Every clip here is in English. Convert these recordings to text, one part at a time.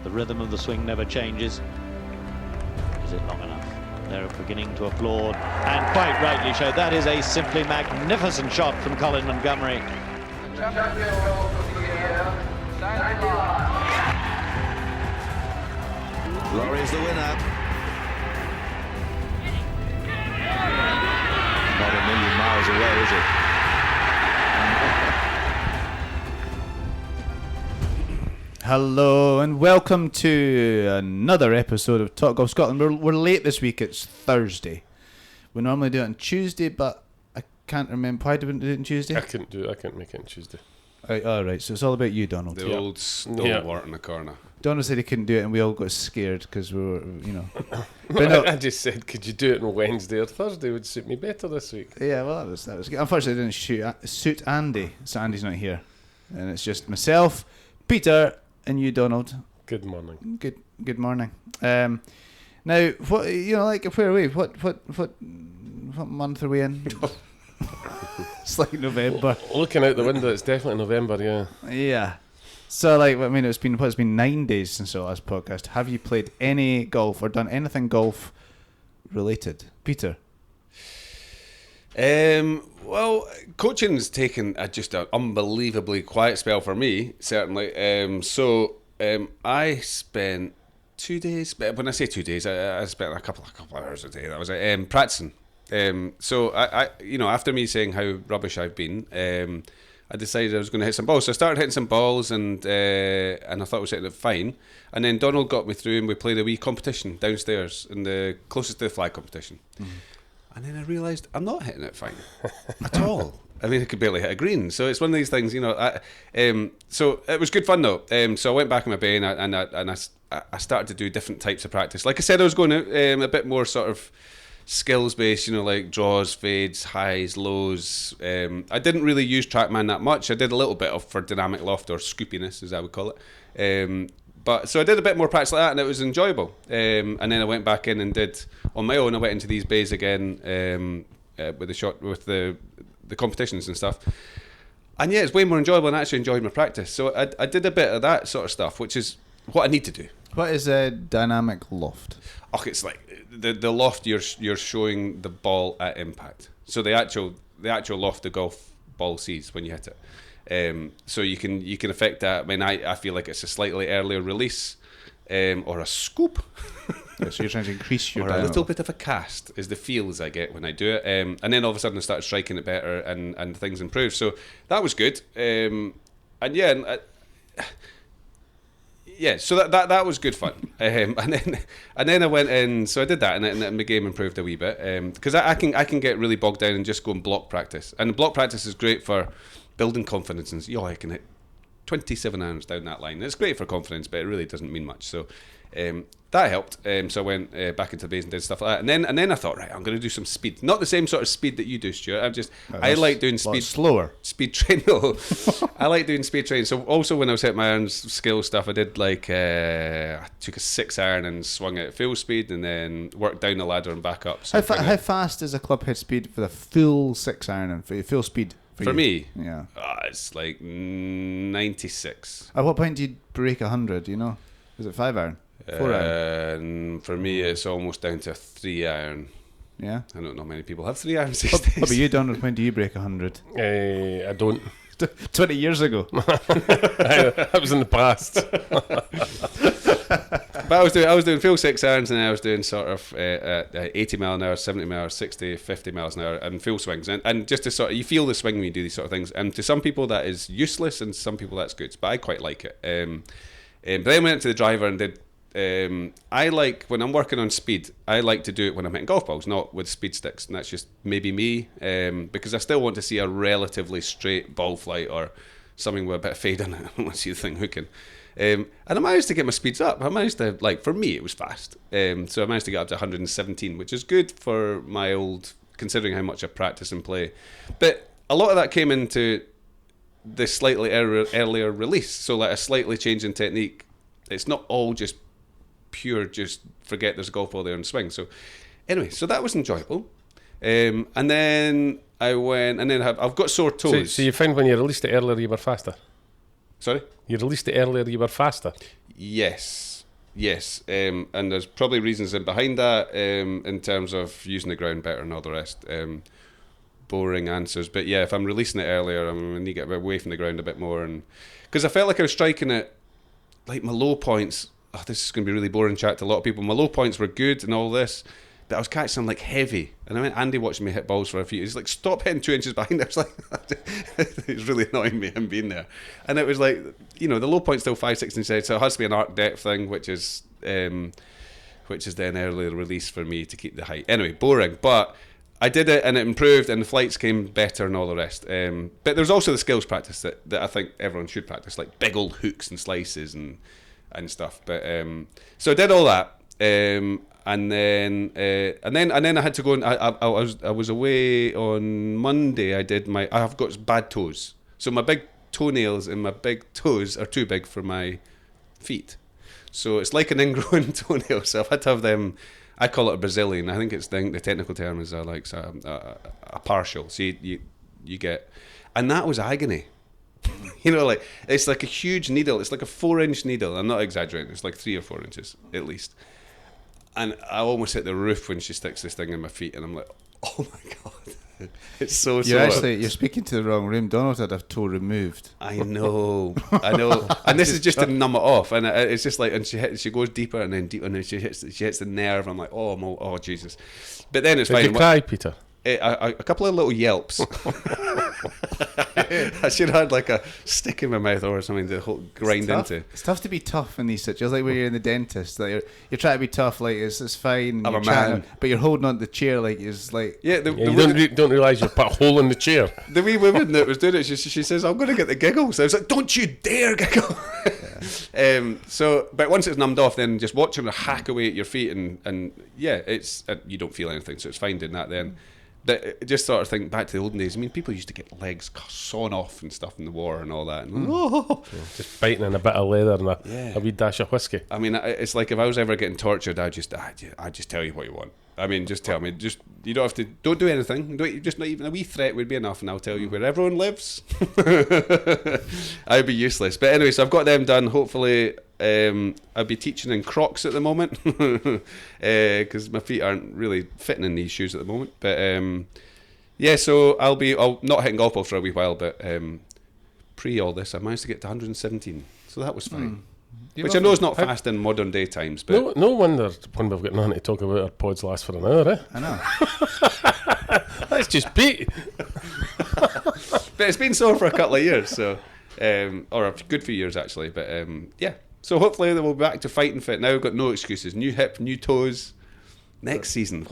The rhythm of the swing never changes. Is it long enough? They're beginning to applaud, and quite rightly so. That is a simply magnificent shot from Colin Montgomery. Laurie's the winner. Not a million miles away, is it? Hello and welcome to another episode of Talk Golf Scotland. We're late this week. It's Thursday. We normally do it on Tuesday, but I can't remember. Why did we do it on Tuesday? I couldn't do it. I couldn't make it on Tuesday. All right, so it's all about you, Donald. The old stalwart in the corner. Donald said he couldn't do it, and we all got scared because we were, But no, I just said, could you do it on Wednesday or Thursday? Would suit me better this week. yeah, well, that was good. Unfortunately, it didn't suit Andy, so Andy's not here, and it's just myself, Peter, and you, Donald. Good morning. Good morning. Now, what where are we? What month are we in? It's like November. Looking out the window, it's definitely November. Yeah. Yeah. So, it's been 9 days since our last podcast. Have you played any golf or done anything golf related, Peter? Well, coaching's taken just an unbelievably quiet spell for me, certainly. I spent 2 days. But when I say 2 days, I spent a couple of hours a day. That was it. Practicing. So I after me saying how rubbish I've been, I decided I was going to hit some balls. So I started hitting some balls, and I thought I was hitting it fine. And then Donald got me through, and we played a wee competition downstairs, in the closest to the flag competition. Mm-hmm. And then I realised I'm not hitting it fine at all. I mean, I could barely hit a green. So it's one of these things, so it was good fun though. So I went back in my bay and I started to do different types of practice. Like I said, I was going out a bit more sort of skills based, like draws, fades, highs, lows. I didn't really use TrackMan that much. I did a little bit for dynamic loft, or scoopiness as I would call it. So I did a bit more practice like that, and it was enjoyable. And then I went back in and did on my own. I went into these bays again with the competitions and stuff. And yeah, it's way more enjoyable, and I actually enjoyed my practice. So I did a bit of that sort of stuff, which is what I need to do. What is a dynamic loft? Oh, it's like the loft you're showing the ball at impact. So the actual loft the golf ball sees when you hit it. So you can affect that. I mean, I feel like it's a slightly earlier release, or a scoop. So you're trying to increase your or a little bit of a cast is the feels I get when I do it. And then all of a sudden I started striking it better, and things improved. So that was good. So that was good fun. And then I went in. So I did that, and my game improved a wee bit. Because I can get really bogged down and just go and block practice. And block practice is great for building confidence, and I can hit 27 irons down that line. It's great for confidence, but it really doesn't mean much. So that helped. So I went back into the base and did stuff like that. And then I thought, right, I'm going to do some speed. Not the same sort of speed that you do, Stuart. I like doing speed. Slower. Speed training. No, I like doing speed training. So also when I was hitting my irons skill stuff, I did I took a 6 iron and swung it at full speed, and then worked down the ladder and back up. So how fast is a club head speed for the full 6 iron and for full speed? For me, yeah, it's like 96. At what point do you break 100? Is it 5 iron, 4 iron? For me, it's almost down to 3 iron. Yeah, I don't know many people have 3 irons these days. What about you, Donald? When do you break 100? I don't. 20 years ago. That was in the past. But I was doing full 6 irons, and I was doing sort of 80 mile an hour, 70 mile an hour, 60, 50 miles an hour, and full swings. And just to sort of, you feel the swing when you do these sort of things. And to some people that is useless, and some people that's good. But I quite like it. But then I went to the driver and did. I like, when I'm working on speed, I like to do it when I'm hitting golf balls, not with speed sticks. And that's just maybe me, because I still want to see a relatively straight ball flight, or something with a bit of fade on it. I want to see the thing hooking. And I managed to get my speeds up. I managed to, for me, it was fast. So I managed to get up to 117, which is good for my old, considering how much I practice and play. But a lot of that came into the slightly earlier release. So a slightly change in technique. It's not all just pure, just forget there's a golf ball there and swing. So anyway, so that was enjoyable. And then I went, and then I've got sore toes. So you found when you released it earlier, you were faster? Sorry? You released it earlier, you were faster. Yes. And there's probably reasons in behind that in terms of using the ground better and all the rest. Boring answers. But yeah, if I'm releasing it earlier, I'm going to need to get away from the ground a bit more. And because I felt like I was striking it, like my low points, this is going to be really boring chat to a lot of people. My low points were good and all this, but I was catching them like heavy. And I mean, Andy watching me hit balls for a few. He's like, stop hitting 2 inches behind. I was like, it's really annoying me, him being there. And it was like, the low point's still 5, 6 inches, so it has to be an arc depth thing, which is then early release for me to keep the height. Anyway, boring, but I did it and it improved and the flights came better and all the rest. But there's also the skills practice that I think everyone should practice, like big old hooks and slices and stuff. But so I did all that. And then I had to go and I was away on Monday. I've got bad toes, so my big toenails and my big toes are too big for my feet. So it's like an ingrown toenail. So I've had to have them. I call it a Brazilian. I think the technical term is a partial. So you get, and that was agony. Like it's like a huge needle. It's like a 4-inch needle. I'm not exaggerating. It's like 3 or 4 inches at least. And I almost hit the roof when she sticks this thing in my feet, and I'm like, oh my god, it's so. You're speaking to the wrong room. Donald had a toe removed. I know, and this is just to numb it off, and it's just like, and she goes deeper and then deeper, and then she hits the nerve. I'm like, oh Jesus, but then it's fine. Did you cry, Peter? A couple of little yelps. I should have had like a stick in my mouth or something to grind into. It's tough to be tough in these situations, like when you're in the dentist. Like you're trying to be tough, like it's fine. I'm a man, but you're holding on to the chair, like it's like you don't realise you put a hole in the chair. The wee woman that was doing it, she says, "I'm going to get the giggles." I was like, "Don't you dare giggle!" But once it's numbed off, then just watching her hack away at your feet, and it's you don't feel anything, so it's fine doing that then. That just sort of think back to the olden days. I mean, people used to get legs sawn off and stuff in the war and all that. And, just biting in a bit of leather and a wee dash of whiskey. I mean, it's like if I was ever getting tortured, I'd just tell you what you want. I mean, just tell me. Just you don't have to. Don't do anything. Just not even a wee threat would be enough, and I'll tell you where everyone lives. I'd be useless. But anyway, so I've got them done. Hopefully, I'll be teaching in Crocs at the moment because my feet aren't really fitting in these shoes at the moment. But so I'll not hitting golf ball for a wee while. But pre all this, I managed to get to 117, so that was fine. Which I know is not fast in modern day times, but no wonder when we've got nothing to talk about, our pods last for an hour, eh? I know. That's just beat. But it's been so for a couple of years, so or a good few years actually. But so hopefully we'll be back to fighting fit. Now we've got no excuses. New hip, new toes. Next season,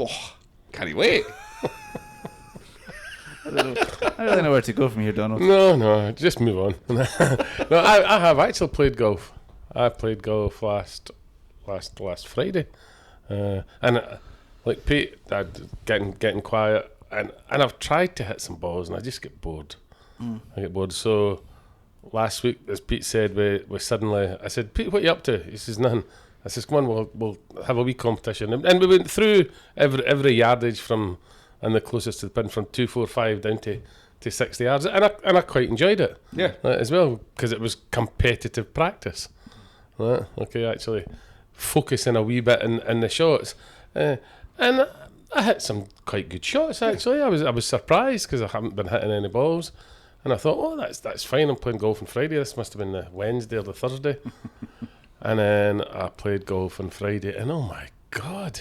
can't wait. I don't really know where to go from here, Donald. No, just move on. No, I have actually played golf. I played golf last Friday, and like Pete, getting quiet, and I've tried to hit some balls, and I just get bored. I get bored. So last week, as Pete said, we suddenly, I said, Pete, what are you up to? He says, nothing. I says, come on, we'll have a wee competition, and we went through every yardage from, and the closest to the pin, from 245 down to 60 yards, and I quite enjoyed it. Yeah, as well, because it was competitive practice. Right, okay, actually focusing a wee bit in the shots, and I hit some quite good shots. Actually, I was surprised because I haven't been hitting any balls, and I thought, that's fine. I'm playing golf on Friday. This must have been the Wednesday or the Thursday, and then I played golf on Friday, and oh my god,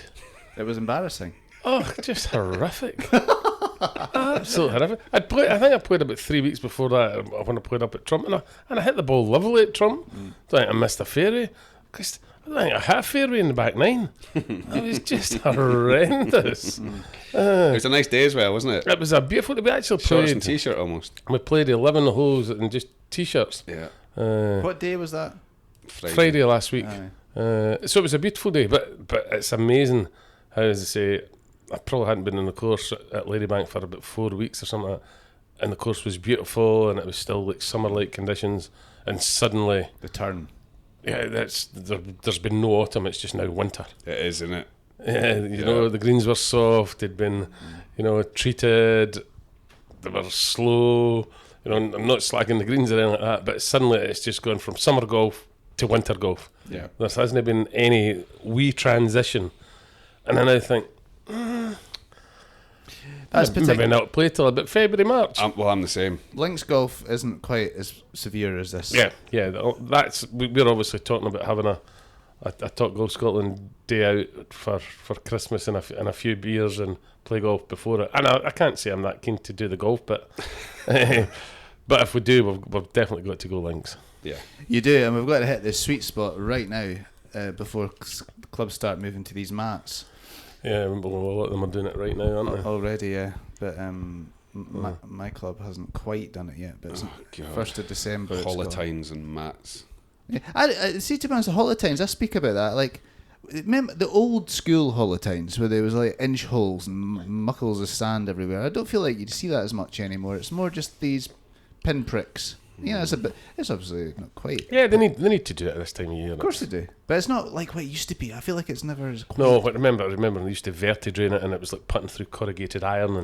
it was embarrassing. Oh, just horrific. Absolutely horrific. I think I played about 3 weeks before that when I played up at Trump, and I hit the ball lovely at Trump. Don't think I missed a fairway. I don't think I hit a fairway in the back nine. It was just horrendous. It was a nice day as well, wasn't it? It was a beautiful day. We actually Shorts played and t-shirt almost. We played 11 holes in just t-shirts. Yeah. What day was that? Friday last week. So it was a beautiful day, but it's amazing how, as I say, I probably hadn't been in the course at Ladybank for about 4 weeks or something like that, and the course was beautiful, and it was still like summer-like conditions, and suddenly the turn. Yeah, there's been no autumn. It's just now winter. It is, isn't it? Yeah, you know, the greens were soft. They'd been, treated. They were slow. You know, I'm not slagging the greens or anything like that, but suddenly it's just gone from summer golf to winter golf. Yeah. There hasn't been any wee transition. And then I think, That's maybe particular. not play till about February, March. I'm the same. Links golf isn't quite as severe as this. Yeah, that's we're obviously talking about having a Talk Golf Scotland day out for Christmas and a few beers and play golf before it. And I can't say I'm that keen to do the golf, but but if we do, we've definitely got to go links. Yeah. You do, and we've got to hit the sweet spot right now before clubs start moving to these mats. Yeah, well, a lot of them are doing it right now, aren't they? Already, yeah. But my club hasn't quite done it yet. But it's God. 1st of December. it's gone. Holotines and mats. Yeah. I see, to be honest, the Holotines, I speak about that. Like, remember the old school Holotines where there was like inch holes and muckles of sand everywhere? I don't feel like you see that as much anymore. It's more just these pinpricks. You know, it's obviously not quite. Yeah, they need to do it at this time of year. Of course they do. But it's not like what it used to be. I feel like it's never as quite. No, but remember they used to vertidrain it, and it was like putting through corrugated iron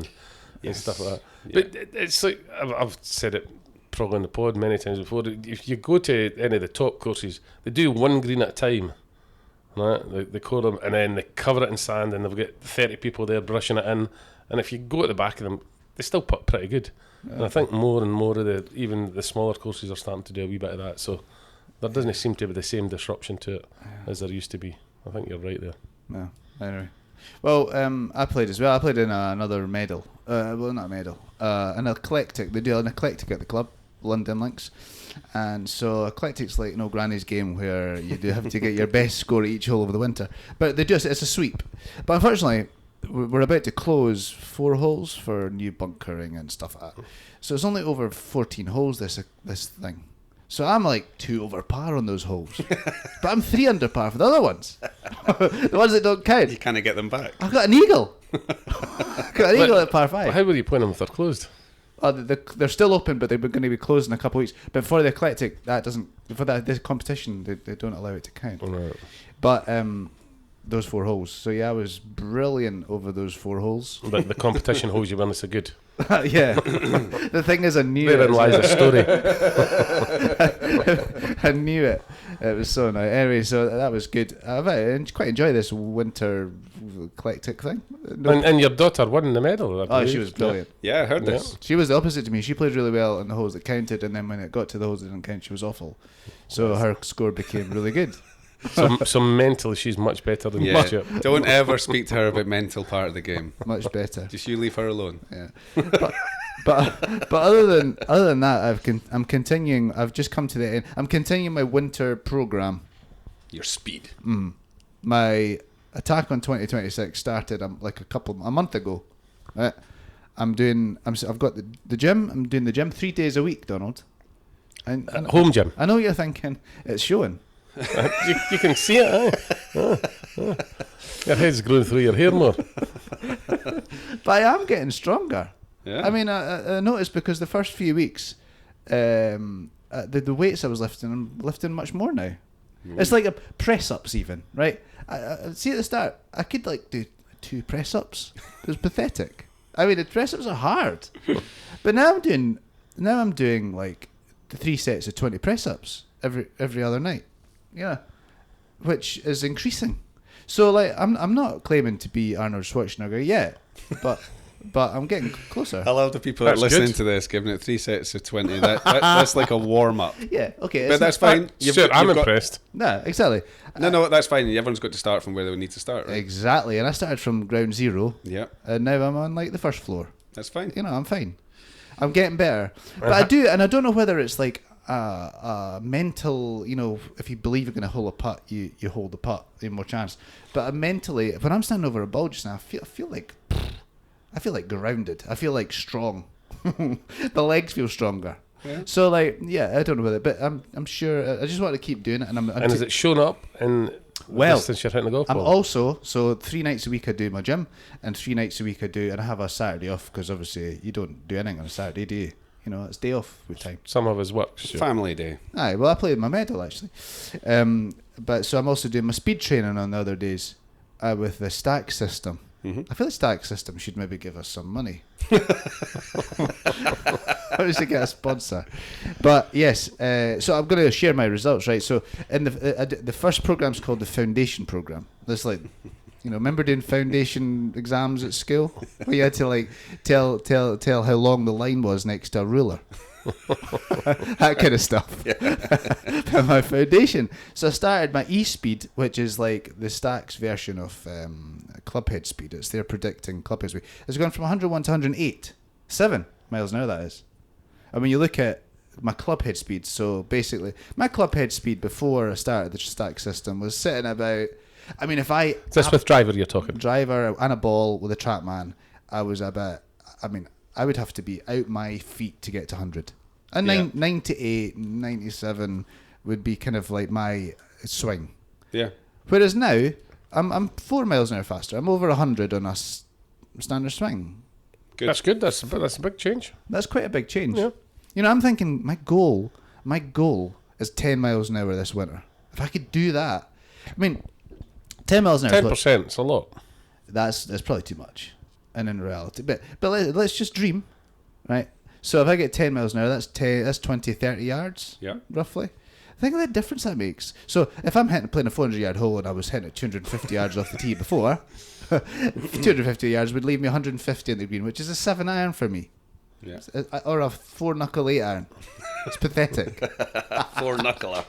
and stuff like that. Yeah. But it's like I've said it probably in the pod many times before. If you go to any of the top courses, they do one green at a time. Right? They core them and then they cover it in sand, and they've got 30 people there brushing it in. And if you go at the back of them, they still putt pretty good. Yeah. And I think more and more of even the smaller courses are starting to do a wee bit of that. So there doesn't seem to be the same disruption to it as there used to be. I think you're right there. No, anyway. Well, I played as well. I played in another medal. Well, not a medal. An eclectic. They do an eclectic at the club, London Links. And so eclectic's like no granny's game where you do have to get your best score at each hole over the winter. But it's a sweep. But unfortunately, we're about to close 4 holes for new bunkering and stuff like that. So it's only over 14 holes this thing. So I'm like 2 over par on those holes. But I'm 3 under par for the other ones. The ones that don't count. You kind of get them back. I've got an eagle. Got an eagle at par 5. How were you playing them if they're closed? They're still open, but they're going to be closed in a couple of weeks. But for the eclectic, this competition, they don't allow it to count. Oh, no. But those 4 holes. So yeah, I was brilliant over those 4 holes. But the competition holes you won so good. Yeah. The thing is, I knew Therein lies the story. I knew it. It was so nice. Anyway, so that was good. I quite enjoy this winter eclectic thing. And your daughter won the medal, I believe. She was brilliant. Yeah, I heard this. She was the opposite to me. She played really well in the holes that counted, and then when it got to the holes that didn't count, she was awful. So her score became really good. So mentally, she's much better than Yeah. Chip. Don't ever speak to her about mental part of the game. Much better. Just you leave her alone. Yeah. But other than that, I'm continuing. I've just come to the end. I'm continuing my winter program. Your speed. My attack on 2026 started a month ago. Right? I've got the gym. I'm doing the gym 3 days a week, Donald. And Home gym. I know you're thinking it's showing. you can see it, Your head's growing through your hair more. But I am getting stronger. Yeah. I mean, I noticed because the first few weeks, the weights I was lifting, I'm lifting much more now. It's like a press-ups even, right? I see at the start, I could do 2 press-ups. It was pathetic. I mean, the press-ups are hard. But now I'm doing like the 3 sets of 20 press-ups every other night. Yeah, which is increasing. So I'm not claiming to be Arnold Schwarzenegger yet, but I'm getting closer. I love the people that are That's listening good. to this, giving it 3 sets of 20. That's like a warm up. Yeah, okay. But that's fine. I'm impressed. No, exactly. No, that's fine. Everyone's got to start from where they need to start, right? Exactly, and I started from ground zero, Yeah, and now I'm on the first floor. that's fine. You know, I'm fine. I'm getting better, but I don't know whether it's like mental. You know, if you believe you're going to hold a putt, you hold the putt, you have more chance. But mentally, when I'm standing over a ball just now, I feel like grounded. I feel like strong. The legs feel stronger. Yeah. So I don't know whether, but I'm sure. I just want to keep doing it, and Has it shown up in the distance you're hitting the golf I'm ball? also 3 nights a week I do my gym, and 3 nights a week and I have a Saturday off because obviously you don't do anything on a Saturday, do you? You know, it's day off with time. Some of us work. Sure. Family day. Aye, well I played my medal actually, but so I'm also doing my speed training on the other days with the stack system. I feel the stack system should maybe give us some money. How does it get a sponsor? But yes, so I'm going to share my results, right? So in the first program's called the foundation program. That's like, remember doing foundation exams at school where you had to like tell how long the line was next to a ruler. That kind of stuff. My foundation. So I started my e-speed, which is like the stacks version of clubhead speed. It's their predicting clubhead speed. It's gone from 101 to 108. 7 miles an hour, that is. And when you look at my clubhead speed, so basically my clubhead speed before I started the stack system was sitting about, if I... Is this with driver you're talking? Driver and a ball with a trackman, I was about... I would have to be out my feet to get to 100. And 98, 97 would be kind of like my swing. Yeah. Whereas now, I'm 4 miles an hour faster. I'm over 100 on a standard swing. Good. That's good. That's a big change. That's quite a big change. Yeah. I'm thinking my goal is 10 miles an hour this winter. If I could do that, 10 miles an hour. 10%, it's a lot. That's probably too much. And in reality, but let's just dream, right? So if I get 10 miles an hour, that's 20, 30 yards, roughly. Think of the difference that makes. So if I'm playing a 400-yard hole and I was hitting it 250 yards off the tee before, 250 yards would leave me 150 in the green, which is a 7-iron for me. Yeah. Or a 4-knuckle 8-iron. It's pathetic. 4-knuckler.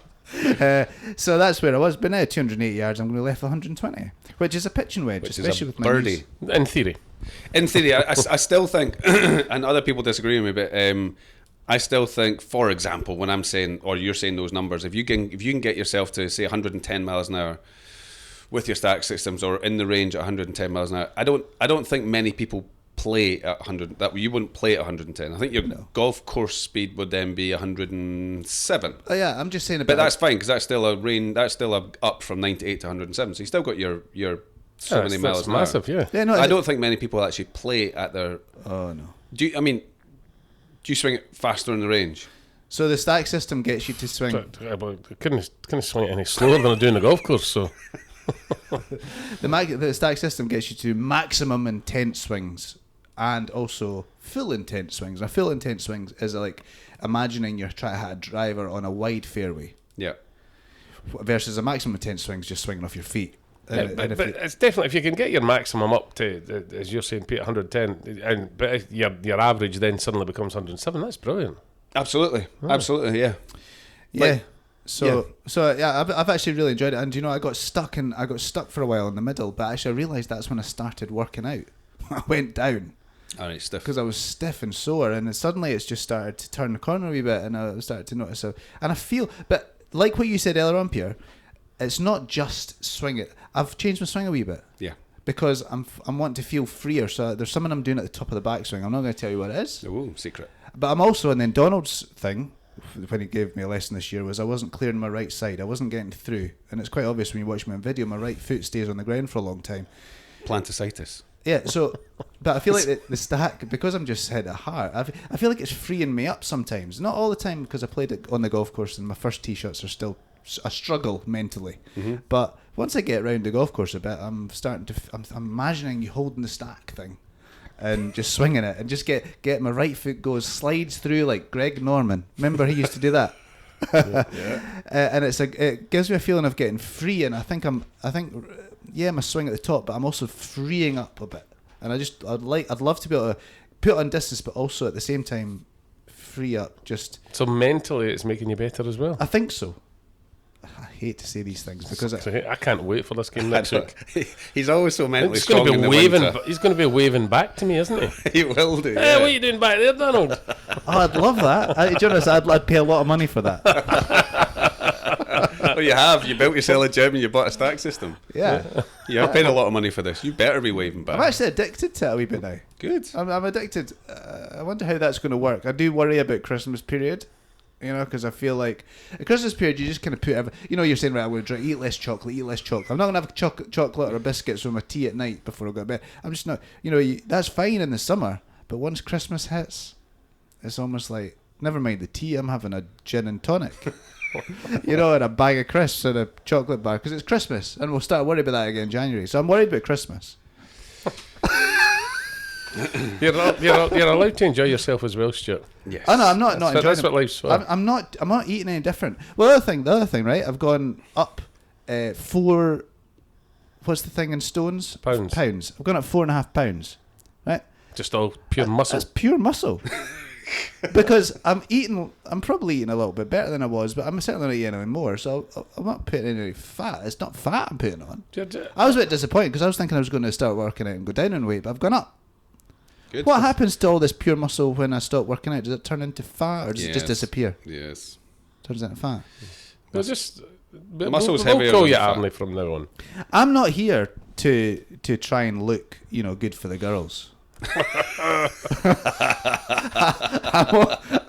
So that's where I was. But now 280 yards, I'm going to be left 120, which is a pitching wedge, Which especially is a with my birdie. knees. In theory. In theory, I still think, and other people disagree with me, but I still think, for example, when I'm saying, or you're saying those numbers, if you can get yourself to say 110 miles an hour with your stack systems, or in the range at 110 miles an hour, I don't think many people play at 100. That you wouldn't play at 110. I think your golf course speed would then be 107. Oh yeah, I'm just saying about. But that's fine because that's still a range. That's still a up from 98 to 107. So you still got your so many miles an hour. Massive, yeah. No, I don't think many people actually play at their. Oh no. Do you swing it faster in the range? So the stack system gets you to swing. I couldn't swing it any slower than I do in the golf course. So The stack system gets you to maximum intent swings and also full intent swings. Now, full intent swings is like imagining you're trying to hit a driver on a wide fairway. Yeah. Versus a maximum intent swing is just swinging off your feet. but it's definitely, if you can get your maximum up to, as you're saying, Pete, 110, but your average then suddenly becomes 107. That's brilliant. Absolutely, absolutely, yeah. Yeah. Like, So I've actually really enjoyed it, and I got stuck for a while in the middle, but actually I realised that's when I started working out. I went down. All right, stiff. Because I was stiff and sore, and then suddenly it's just started to turn the corner a wee bit, and I started to notice and I feel, but like what you said earlier on, Pierre, it's not just swing it. I've changed my swing a wee bit. Yeah. Because I'm wanting to feel freer, so there's something I'm doing at the top of the backswing. I'm not going to tell you what it is. Ooh, secret. But I'm also, and then Donald's thing, when he gave me a lesson this year, was I wasn't clearing my right side. I wasn't getting through. And it's quite obvious when you watch me on video, my right foot stays on the ground for a long time. Planticytis. Yeah, so, but I feel like the stack, because I'm just hit it hard, I feel like it's freeing me up sometimes. Not all the time, because I played it on the golf course and my first tee shots are still a struggle mentally. Mm-hmm. But once I get around the golf course a bit, I'm starting to, I'm imagining you holding the stack thing and just swinging it and just get my right foot slides through like Greg Norman. Remember he used to do that? Yeah. And it gives me a feeling of getting free, and I think my swing at the top, but I'm also freeing up a bit, and I'd love to be able to put it on distance, but also at the same time free up. Just so mentally, it's making you better as well. I think so. I hate to say these things because I can't wait for this game next week. He's always so mentally strong in the winter. He's going to be waving back to me, isn't he? He will do. Hey, what are you doing back there, Donald? Oh, I'd love that. I'd pay a lot of money for that. Well, you have. You built yourself a gym and you bought a stack system. Yeah. You're paying a lot of money for this. You better be waving back. I'm actually addicted to it a wee bit now. Good. I'm addicted. I wonder how that's going to work. I do worry about Christmas period. Because I feel like at Christmas period you just kind of put you're saying, right, I'm going to eat less chocolate. I'm not going to have chocolate or biscuits with my tea at night before I go to bed. I'm just not, that's fine in the summer, but once Christmas hits, it's almost like, never mind the tea, I'm having a gin and tonic. And a bag of crisps and a chocolate bar, because it's Christmas, and we'll start worrying about that again in January. So I'm worried about Christmas. You're allowed to enjoy yourself as well, Stuart. Yes. Oh no, I'm not enjoying That's it. what life's for. I'm not eating any different. Well, the other thing, right? I've gone up 4. What's the thing in stones? Pounds. I've gone up 4.5 pounds. Right? Just all pure muscle. That's pure muscle. Because I'm probably eating a little bit better than I was, but I'm certainly not eating any more. So I'm not putting in any fat. It's not fat I'm putting on. I was a bit disappointed because I was thinking I was going to start working out and go down in weight, but I've gone up. Good. What happens to all this pure muscle when I stop working out? Does it turn into fat or does it just disappear? Yes. Turns into fat. Well, just muscle's we'll heavier call than you fat. Arnie from now on. I'm not here to try and look, good for the girls.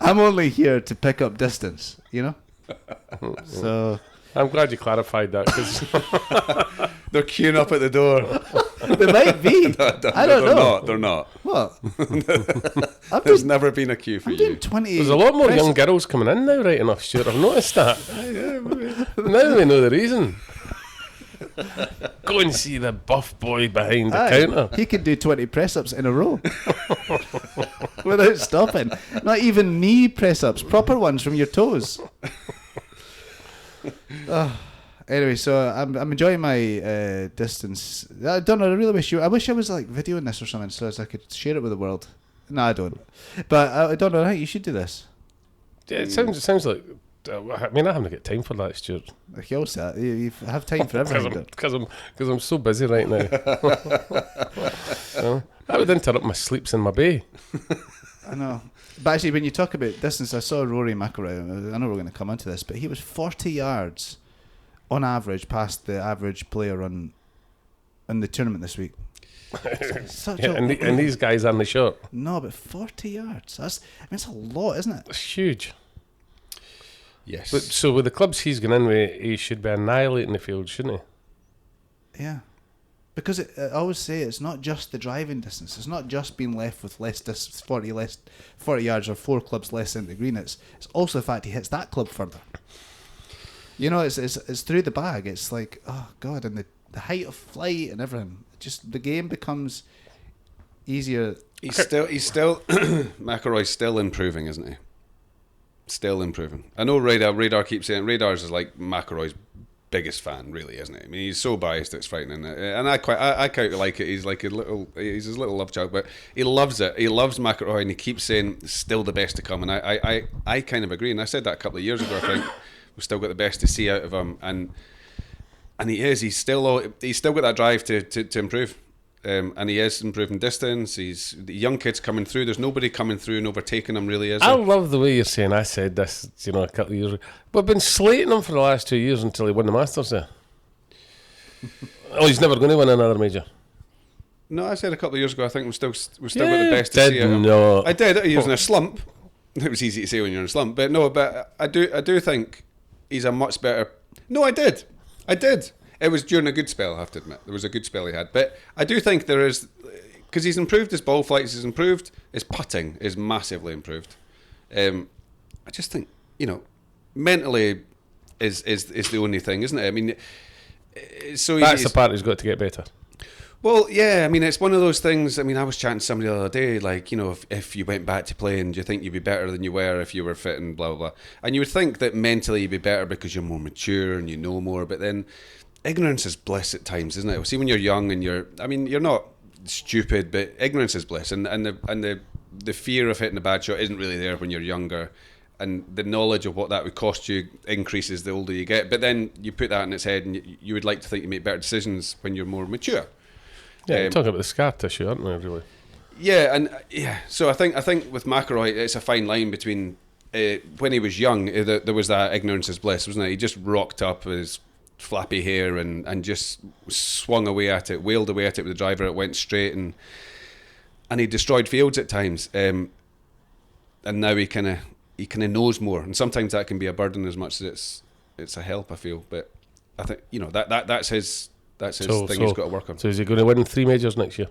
I'm only here to pick up distance, So I'm glad you clarified that because They're queuing up at the door. they might be. I don't know. They're not. What? There's never been a queue for I'm doing you. 20. there's a lot more young girls coming in now, right enough, Stuart. I've noticed that. Now we know the reason. Go and see the buff boy behind the counter. He could do 20 press-ups in a row without stopping. Not even knee press-ups, proper ones from your toes. Anyway, so I'm enjoying my distance. I don't know. I really wish I was like videoing this or something so as I could share it with the world. No, I don't. But I don't know. I think you should do this. Yeah, it sounds like. I mean, I haven't got time for that, Stuart. You also you have time for everything. Because I'm so busy right now. That would interrupt my sleeps in my bay. I know. But actually, when you talk about distance, I saw Rory McIlroy. I know we're going to come into this, but he was 40 yards on average past the average player in the tournament this week. And these guys aren't the short. No, but 40 yards. It's a lot, isn't it? It's huge. Yes. But so with the clubs he's going in with, he should be annihilating the field, shouldn't he? Yeah. Because I always say it's not just the driving distance. It's not just being left with less distance, 40 yards or 4 clubs less into the green. It's also the fact he hits that club further. It's through the bag. It's like, oh God, and the height of flight and everything. Just the game becomes easier. He's still McIlroy's still improving, isn't he? Still improving. I know Radar keeps saying Radar's is like McIlroy's biggest fan, really, isn't it? I mean, he's so biased it's frightening. And I quite like it. He's his little love child, but he loves it. He loves McIlroy, and he keeps saying still the best to come. And I kind of agree. And I said that a couple of years ago. I think we've still got the best to see out of him, and he is. He's still got that drive to improve. And he is improving distance. The young kids coming through. There's nobody coming through and overtaking him, really, is there? I love the way you're saying. I said this, a couple of years ago. We've been slating him for the last 2 years until he won the Masters there. He's never going to win another major. No, I said a couple of years ago. I think we've still got the best to see. No, I did. He was in a slump. It was easy to say when you're in a slump, but no. But I do think he's a much better. No, I did. It was during a good spell, I have to admit. There was a good spell he had. But I do think there is, because he's improved his ball flights, he's improved his putting is massively improved. I just think, mentally is the only thing, isn't it? I mean, it's so easy. That's the part he's got to get better. Well, yeah, I mean, it's one of those things. I mean, I was chatting to somebody the other day, like, if you went back to playing, do you think you'd be better than you were if you were fit and blah, blah, blah? And you would think that mentally you'd be better because you're more mature and you know more, but then ignorance is bliss at times, isn't it? See, when you're young and you're not stupid, but ignorance is bliss, and the fear of hitting a bad shot isn't really there when you're younger, and the knowledge of what that would cost you increases the older you get. But then you put that in its head, and you would like to think you make better decisions when you're more mature. Yeah, you're talking about the scar tissue, aren't we, really? Yeah, and so I think with McIlroy, it's a fine line between when he was young, there was that ignorance is bliss, wasn't it? He just rocked up with his flappy hair and just swung away at it, wailed away at it with the driver. It went straight, and he destroyed fields at times. And now he kind of knows more, and sometimes that can be a burden as much as it's a help, I feel. But I think that's his thing. He's got to work on. So is he going to win 3 majors next year?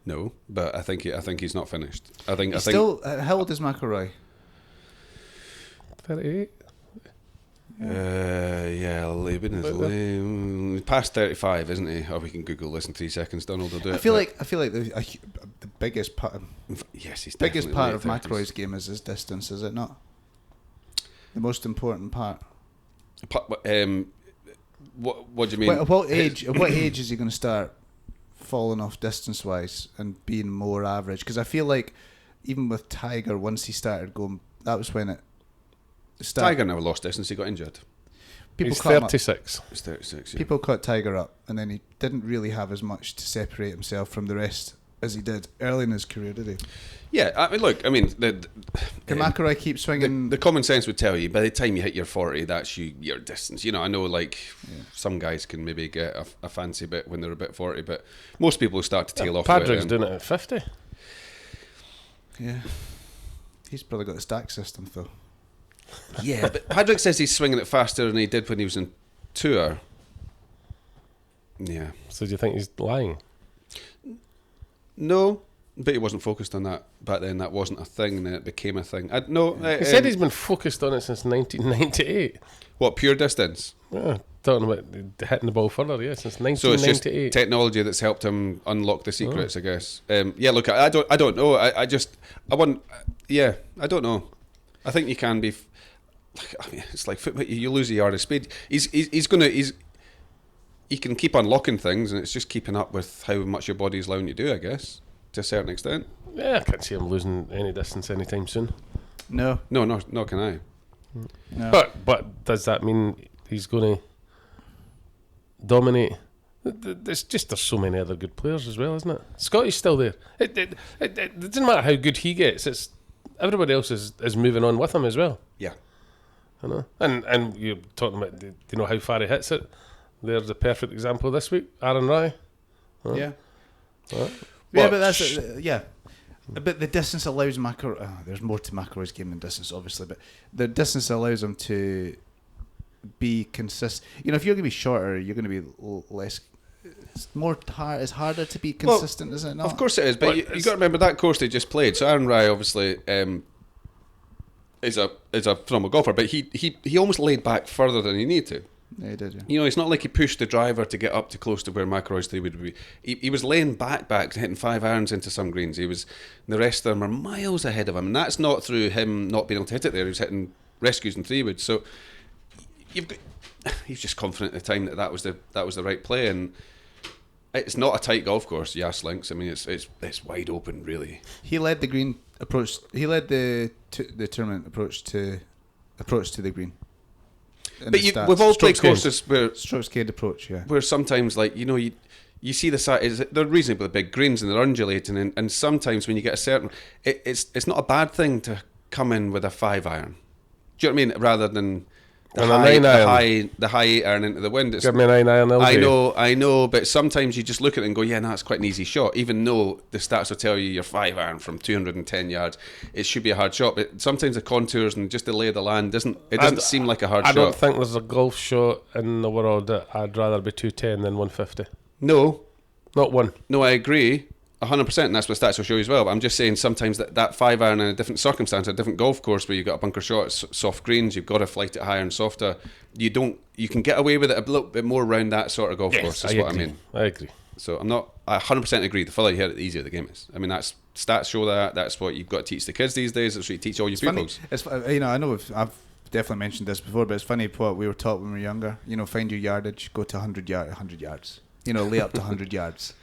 No, but I think he's not finished. I think still. How old is McIlroy? 38. Yeah, he's past 35, isn't he? Or we can Google this in 3 seconds. Donald will do it. I feel like the biggest part, yes, he's biggest definitely part late of 30s. McIlroy's game is his distance, is it not? The most important part. What do you mean? At what age is he going to start falling off distance wise and being more average? Because I feel like even with Tiger, once he started going, that was when it started. Tiger never lost distance. He got injured. He's caught him up. 36. He's 36. Yeah. People caught Tiger up, and then he didn't really have as much to separate himself from the rest as he did early in his career, did he? Yeah, I mean, look, Can McIlroy keep swinging? The common sense would tell you by the time you hit your 40, that's your distance. You know, I know like some guys can maybe get a fancy bit when they're a bit 40, but most people start to tail off. Padraig's doing it at 50. Yeah, he's probably got the stack system though. Yeah, but Padraig says he's swinging it faster than he did when he was in tour. Yeah. So do you think he's lying? No, but he wasn't focused on that back then. That wasn't a thing, and then it became a thing. He said he's been focused on it since 1998. What, pure distance? Yeah, talking about hitting the ball further, yeah, since So it's just 1998. technology that's helped him unlock the secrets, I guess. Yeah, look, I don't know. I don't know. I think you can be. I mean, it's like football. You lose a yard of speed. He can keep unlocking things, and it's just keeping up with how much your body's allowing you to do, I guess, to a certain extent. Yeah, I can't see him losing any distance anytime soon. No, Nor can I. no. But does that mean he's going to dominate? There's so many other good players as well, isn't it? Scotty's still there. It doesn't matter how good he gets. It's everybody else is moving on with him as well. Yeah. You know, and you're talking about how far he hits it. There's a perfect example this week. Aaron Rai. Yeah. Right. Yeah, but that's but the distance allows McIlroy. There's more to McIlroy's game than distance, obviously, but the distance allows him to be consistent. You know, if you're going to be shorter, you're going to be less. It's it's harder to be consistent, isn't it? Not? Of course it is, but you got to remember that course they just played. So Aaron Rai obviously is a phenomenal golfer, but he almost laid back further than he needed to. Yeah, he did. Yeah. You know, it's not like he pushed the driver to get up to close to where McIlroy's 3 would be. He was laying back, hitting 5 irons into some greens. The rest of them are miles ahead of him, and that's not through him not being able to hit it there. He was hitting rescues and 3 woods. So he's just confident at the time that was the right play, and it's not a tight golf course. Yas Links. I mean, it's wide open, really. He led the green approach. He led the tournament approach to the green. But we've all played courses where strokes gained approach, yeah. Where sometimes, like, you see the side, they're reasonably big greens and they're undulating, and sometimes when you get a certain, it's not a bad thing to come in with a 5 iron. Do you know what I mean? Rather than the high 8 iron into the wind. Give me a 9 iron. I know, but sometimes you just look at it and go, yeah, no, it's quite an easy shot. Even though the stats will tell you your 5 iron from 210 yards, it should be a hard shot. But sometimes the contours and just the lay of the land doesn't seem like a hard shot. I don't think there's a golf shot in the world that I'd rather be 210 than 150. No, not one. No, I agree. 100%, and that's what stats will show you as well. But I'm just saying sometimes that 5 iron in a different circumstance, a different golf course where you've got a bunker shot, soft greens, you've got to flight it higher and softer. You can get away with it a little bit more around that sort of golf course. That's what I mean. I agree. So I 100% agree. The further you hit it, the easier the game is. I mean, that's stats show that. That's what you've got to teach the kids these days. That's what you teach all your pupils. It's I know I've definitely mentioned this before, but it's funny what we were taught when we were younger. Find your yardage, go to 100 yards. Lay up to 100 yards.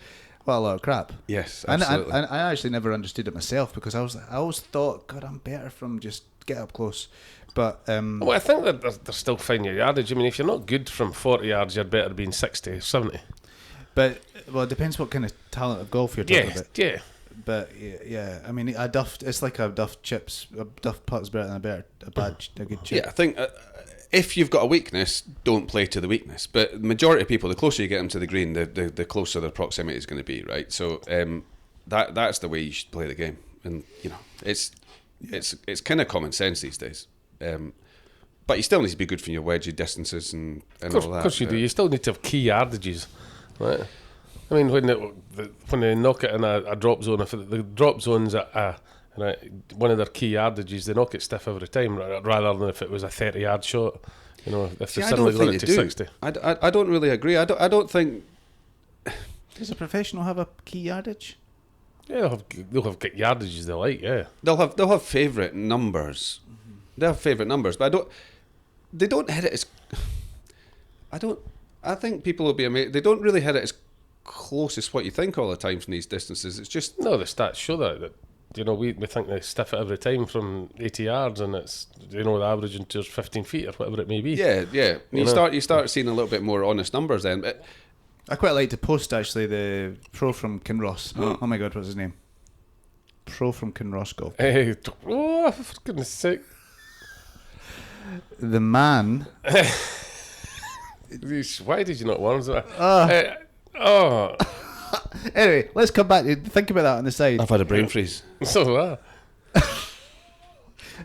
Well, a lot of crap. Yes, absolutely. And I actually never understood it myself because I always thought, God, I'm better from just get up close. But well, I think that they're still finding your yardage. I mean, if you're not good from 40 yards, you're better being 60, 70. But it depends what kind of talent of golf you're talking about. Yeah. But yeah, I mean, it's like a duff chips. A duff putt's better than a good chip. Yeah, I think. If you've got a weakness, don't play to the weakness. But the majority of people, the closer you get them to the green, the closer their proximity is going to be, right? So that's the way you should play the game, and it's kind of common sense these days. But you still need to be good from your wedge distances and all that. Of course you do. You still need to have key yardages, right? I mean, when they knock it in a drop zone, if the drop zone's at one of their key yardages, they knock it stiff every time, rather than if it was a 30-yard shot. You know, if See, they I suddenly don't got think it they to do. 60. I don't really agree. I don't think Does a professional have a key yardage? Yeah, they'll have get yardages they like. Yeah, they'll have favourite numbers. They have favourite numbers, but they don't hit it as. I think people will be amazed. They don't really hit it as close as what you think all the time from these distances. It's just no, the stats show that you know we think they stiff it every time from 80 yards, and it's the average into 15 feet or whatever it may be. yeah. You start seeing a little bit more honest numbers then. But I quite like to post actually the pro from Kinross. Oh my God, what's his name? Pro from Kinross Golf. Hey, oh, for goodness sake! The man. Why did you not warn us? Anyway, let's come back. Think about that on the side. I've had a brain freeze. So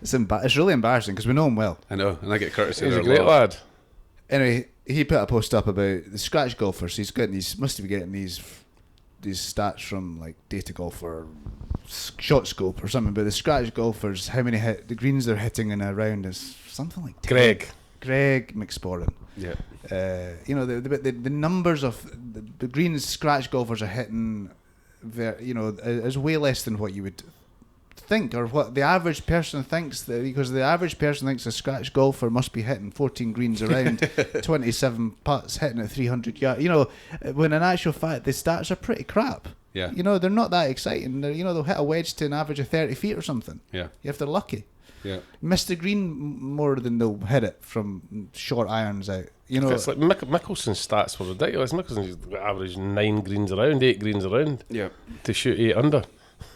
It's really embarrassing because we know him well. I know, and I get courtesy. he's there a great lot. lad. Anyway, he put a post up about the scratch golfers. He's getting these, must be getting these stats from like Data Golf or Shot Scope or something. But the scratch golfers, how many the greens they're hitting in a round is something like 10. Greg McSporran. Yeah. The numbers of the greens scratch golfers are hitting, is way less than what you would think or what the average person thinks, because the average person thinks a scratch golfer must be hitting 14 greens around, 27 putts, hitting at 300 yards. When in actual fact the stats are pretty crap. Yeah. They're not that exciting. They'll hit a wedge to an average of 30 feet or something. Yeah. If they're lucky. Yeah. Miss the green more than they'll hit it from short irons out. It's like Mickelson's stats were ridiculous. Mickelson's averaged 9 greens around, 8 greens around. Yeah. To shoot 8 under.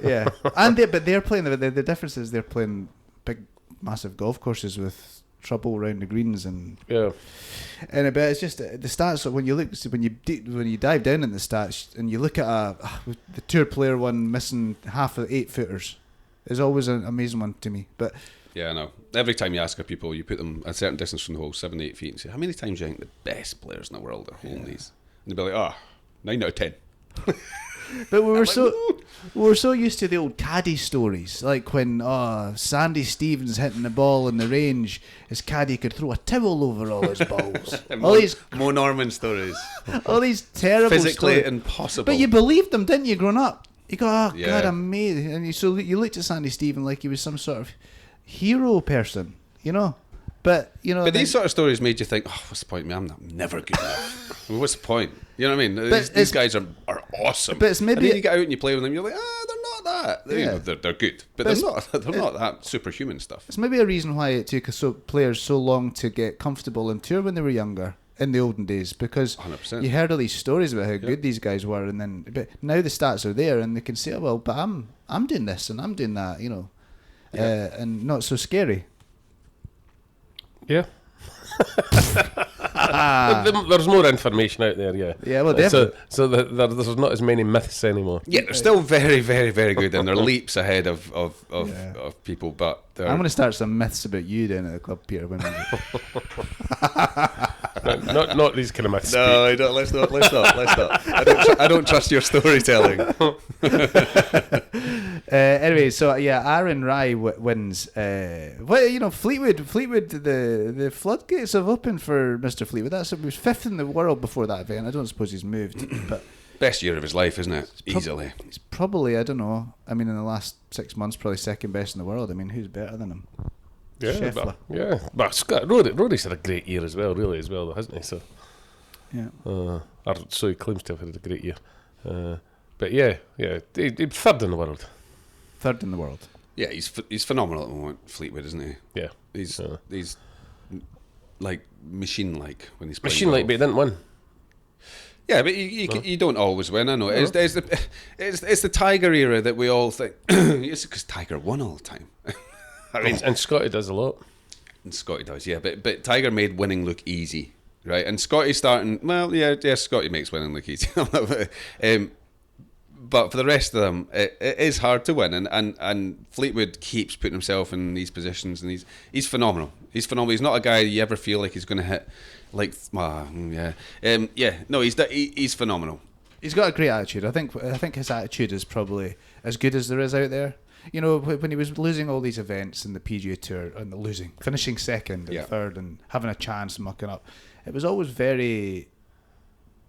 Yeah, but they're playing the difference is they're playing big, massive golf courses with trouble around the greens and Yeah. but it's just the stats. When you dive down in the stats and you look at the tour player one missing half of 8 footers, is always an amazing one to me. But Yeah, I know. Every time you ask a people, you put them a certain distance from the hole, 7-8 feet, and say, how many times do you think the best players in the world are holding these? And they'll be like, 9 out of 10. But we were so used to the old caddy stories, like when Sandy Stevens hitting the ball in the range, his caddy could throw a towel over all his balls. all these Mo Norman stories. all these terrible Physically stories. impossible. But you believed them, didn't you, growing up? You go, God, Yeah. amazing. And you looked at Sandy Stevens like he was some sort of hero person, But But these sort of stories made you think, what's the point, man? I'm never good enough. I mean, what's the point? You know what I mean? These guys are awesome. But it's maybe and then you get out and you play with them, you're like, they're not that. Yeah. They're good, but they're not that superhuman stuff. it's maybe a reason why it took players so long to get comfortable in tour when they were younger in the olden days, because 100%. you heard all these stories about how good these guys were, and then but now the stats are there and they can say, but I'm doing this and I'm doing that, and not so scary. Yeah. There's more information out there, yeah. Yeah, well, definitely. So there's not as many myths anymore. Yeah, they're still very, very, very good, and they're leaps ahead of people. But I'm going to start some myths about you down at the club, Peter. not these kind of myths. no, I don't, let's not. I don't trust your storytelling. Anyway, so Aaron Rai wins. Fleetwood. The floodgates have opened for Mr. Fleetwood. He was 5th in the world before that event. I don't suppose he's moved, but Best year of his life, isn't it? Easily. He's probably, I don't know. I mean, in the last 6 months, probably second best in the world. I mean, who's better than him? Yeah, Scheffler. but Scott Rory's had a great year as well, though, hasn't he? So, Yeah. or so he claims to have had a great year. But he's 3rd in the world. 3rd in the world. Yeah, he's phenomenal at the moment, Fleetwood, isn't he? Yeah, He's like machine-like when he's playing machine-like, golf. but he didn't win. Yeah, but you don't always win. I know. It's the Tiger era that we all think. It's because Tiger won all the time. I mean, And Scotty does a lot. and Scotty does, yeah. But Tiger made winning look easy, right? And Scotty's starting. Well, yeah. Scotty makes winning look easy. But for the rest of them, it is hard to win. And Fleetwood keeps putting himself in these positions, and he's phenomenal. He's phenomenal. He's not a guy you ever feel like he's going to hit. Like, he's phenomenal. He's got a great attitude. I think his attitude is probably as good as there is out there. you know, when he was losing all these events in the PGA Tour and finishing second and third and having a chance and mucking up, it was always very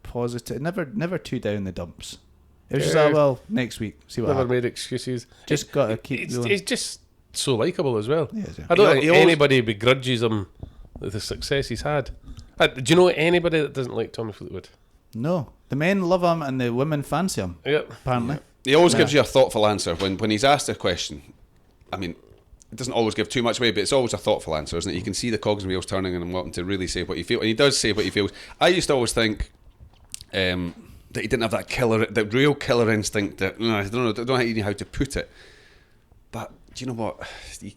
positive. Never too down in the dumps. It was just like, well, next week, see what Never happens. made excuses. Just got to keep going. He's just so likeable as well. He is, yeah. I don't He think always- anybody begrudges him the success he's had. Do you know anybody that doesn't like Tommy Fleetwood? No, the men love him and the women fancy him. Yep. Apparently, He always gives you a thoughtful answer when he's asked a question. I mean, it doesn't always give too much away, but it's always a thoughtful answer, isn't it? You can see the cogs and wheels turning and him wanting to really say what he feels, and he does say what he feels. I used to always think that he didn't have that real killer instinct. That I don't know even how to put it, but do you know what?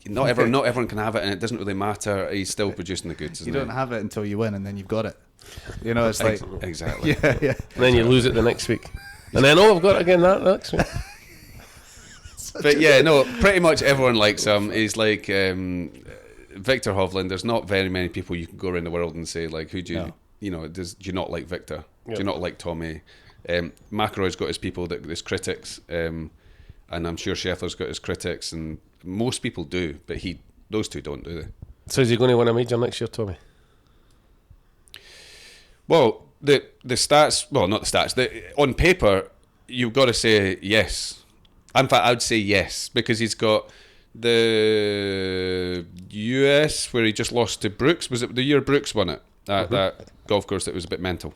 Not everyone can have it, and it doesn't really matter. He's still producing the goods. you Isn't don't have it until you win, and then you've got it. You know, it's like exactly. yeah. And then you lose it the next week. And then, I've got it again that next week. But yeah, no, pretty much everyone likes him. He's like Victor Hovland. There's not very many people you can go around the world and say, like, who do you, do you not like Victor? Yep. Do you not like Tommy? McIlroy's got his people, his critics, and I'm sure Scheffler's got his critics, and most people do, but those two don't, do they? So is he going to win a major next year, Tommy? Well, the stats, well, not the stats. On paper, you've got to say yes. In fact, I would say yes, because he's got the US where he just lost to Brooks. Was it the year Brooks won it? That golf course that was a bit mental.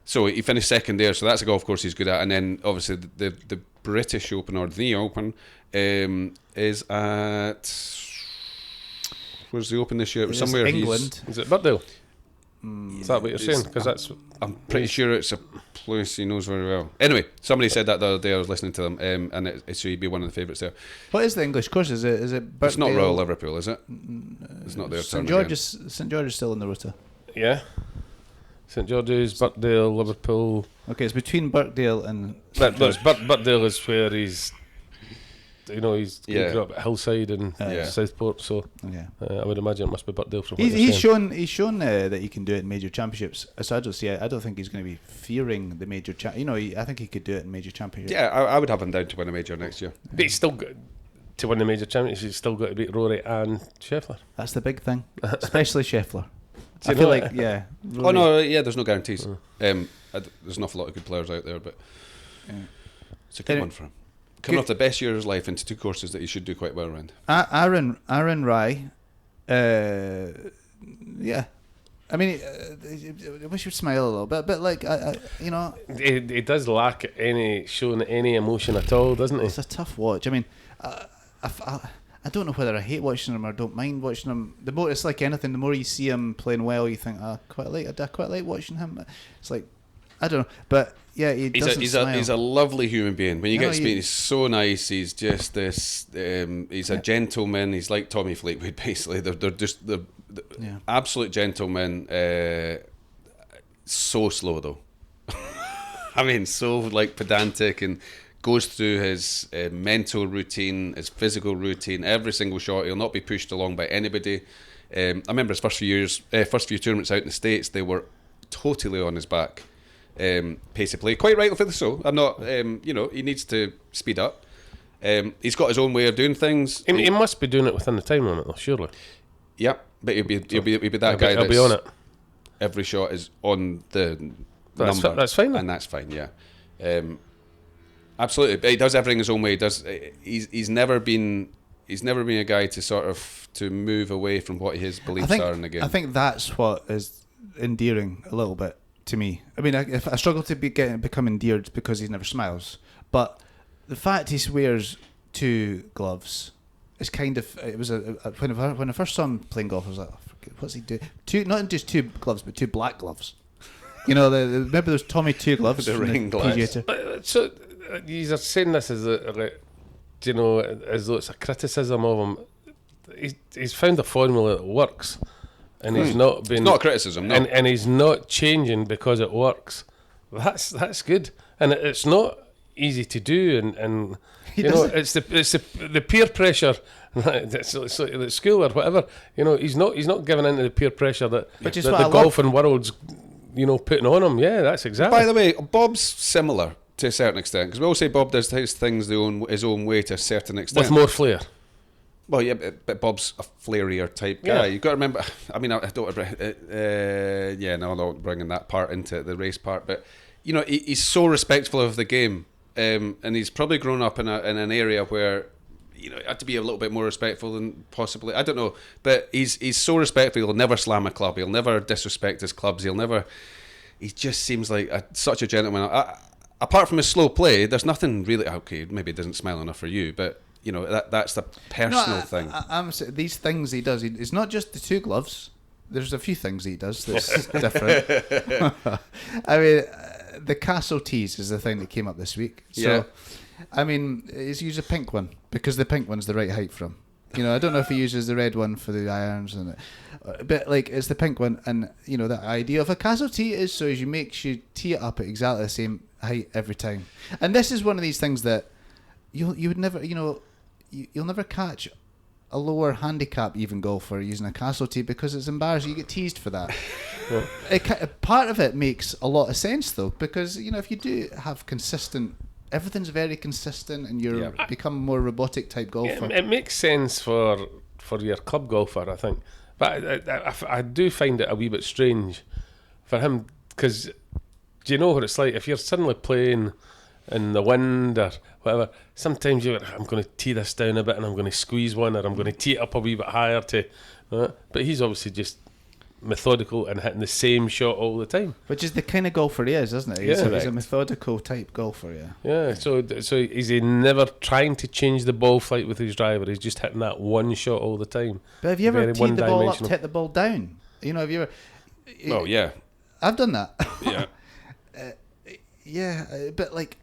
So he finished second there, so that's a golf course he's good at. And then obviously the British Open, or the Open, is at, where's the Open this year? It was somewhere England. Is it Birkdale? Is that what you're saying? Because that's... I'm pretty sure it's a place he knows very well. Anyway, somebody said that the other day. I was listening to them, and so he'd be one of the favourites there. What is the English course? Is it? It's not Birkdale? Royal Liverpool, is it? It's not their turn again. St George is still in the rota. Yeah. St George's, Birkdale, Liverpool. Okay, it's between Birkdale and. Birkdale is where he's... He grew up at Hillside and Southport, so I would imagine it must be Birkdale from what He's shown that he can do it in major championships. So I don't think he's going to be fearing the major I think he could do it in major championships. Yeah, I would have him down to win a major next year. But he's still got to win the major championship. He's still got to beat Rory and Scheffler. That's the big thing, especially Scheffler. Do I you feel know like it? Rory. Oh no, yeah, there's no guarantees. There's an awful lot of good players out there, but it's a good one for him. Coming off the best year of his life into two courses that he should do quite well around. Aaron Rai, yeah. I mean, I wish he'd smile a little bit, but like, He does lack showing any emotion at all, doesn't he? it's a tough watch. I mean, I don't know whether I hate watching him or don't mind watching him. The more it's like anything, the more you see him playing well, you think, I quite like watching him. It's like, I don't know, but yeah, He's a lovely human being. When you get to speak, he's so nice. He's just this. He's a gentleman. He's like Tommy Fleetwood, basically. They're just the absolute gentlemen. So slow though. I mean, so like pedantic, and goes through his mental routine, his physical routine, every single shot. He'll not be pushed along by anybody. I remember his first few tournaments out in the States. They were totally on his back. Pace of play, quite rightly so. I'm not, he needs to speed up. He's got his own way of doing things. He must be doing it within the time limit, though, surely. Yeah, but he'll be that guy. He'll be on it. Every shot is on the number. That's fine, and that's fine. Yeah, absolutely. But he does everything his own way. He's never been a guy to sort of to move away from what his beliefs are in the game. I think that's what is endearing a little bit to me. I mean, if I struggle to become endeared because he never smiles, but the fact he wears two gloves is kind of. It was when I first saw him playing golf, I was like, what's he do? Not just two gloves, but two black gloves. Remember those Tommy two gloves, the ring gloves. So you're saying this as as though it's a criticism of him. He's found a formula that works. And he's not been. It's not a criticism, no. And he's not changing because it works. That's good, and it's not easy to do. And it's the peer pressure. It's like at school or whatever. He's not giving in to the peer pressure that the golfing world's putting on him. Yeah, that's exactly. By the way, Bob's similar. to a certain extent, because we all say Bob does his things his own way to a certain extent. With more flair. Well, yeah, but Bob's a flairier type guy. Yeah. You've got to remember. I mean, I don't. I'm not bringing that part into the race part, but you know, he's so respectful of the game, and he's probably grown up in an area where, you know, you have to be a little bit more respectful than possibly. I don't know, but he's so respectful. He'll never slam a club. He'll never disrespect his clubs. He'll never. He just seems like such a gentleman. Apart from his slow play, there's nothing really. Okay, maybe it doesn't smile enough for you, but. You know, that's the personal thing. I'm these things he does. It's not just the two gloves. There's a few things he does that's different. I mean, the Castle tees is the thing that came up this week. So, yeah. I mean, he's used a pink one because the pink one's the right height for him. You know, I don't know if he uses the red one for the irons, but like it's the pink one. And you know, the idea of a Castle tee is so as you tee it up at exactly the same height every time. And this is one of these things that you would never, you know. You'll never catch a lower handicap even golfer using a Castle tee because it's embarrassing. You get teased for that. Part of it makes a lot of sense though, because you know if you do have everything's very consistent, and you're become a more robotic type golfer. It makes sense for your club golfer, I think, but I do find it a wee bit strange for him because do you know what it's like if you're suddenly playing in the wind or whatever, sometimes I'm going to tee this down a bit and I'm going to squeeze one, or I'm going to tee it up a wee bit higher but he's obviously just methodical and hitting the same shot all the time, which is the kind of golfer he is, isn't it? He's a methodical type golfer. So is he never trying to change the ball flight with his driver? He's just hitting that one shot all the time. But have you ever teed the ball up to hit the ball down? You know, have you ever? Oh yeah, I've done that. Yeah. But like.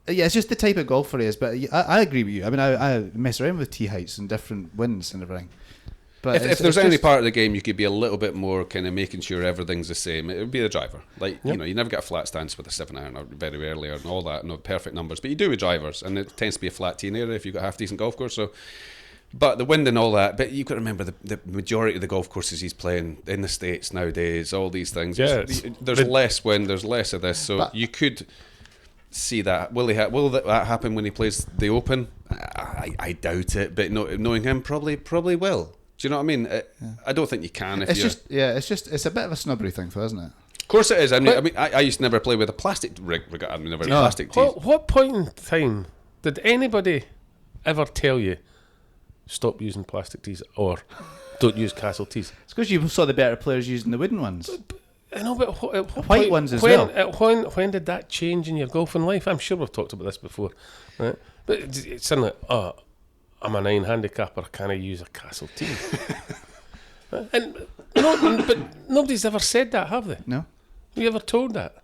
Yeah, it's just the type of golfer he is. But I agree with you. I mean, I mess around with tee heights and different winds and everything. But if there's any part of the game you could be a little bit more kind of making sure everything's the same, it would be the driver. Like, you know, you never get a flat stance with a 7-iron or very rarely and all that, no perfect numbers. But you do with drivers, and it tends to be a flat tee area if you've got a half-decent golf course. So, but the wind and all that, but you've got to remember the majority of the golf courses he's playing in the States nowadays, all these things. Yeah, there's less wind, there's less of this. So you could... see that. Will that happen when he plays the Open? I doubt it, but knowing him, probably will. Do you know what I mean? I don't think you can. It's a bit of a snobbery thing, though, isn't it? Of course it is. I mean, I used to never play with a plastic rig. I mean, never plastic tees. What point in time did anybody ever tell you stop using plastic tees or don't use Castle tees? It's because you saw the better players using the wooden ones. I know, but what white point, ones as well. When did that change in your golfing life? I'm sure we've talked about this before, right? But it's suddenly, I'm a 9 handicapper. Can I use a Castle tee? And but nobody's ever said that, have they? No. Have you ever told that?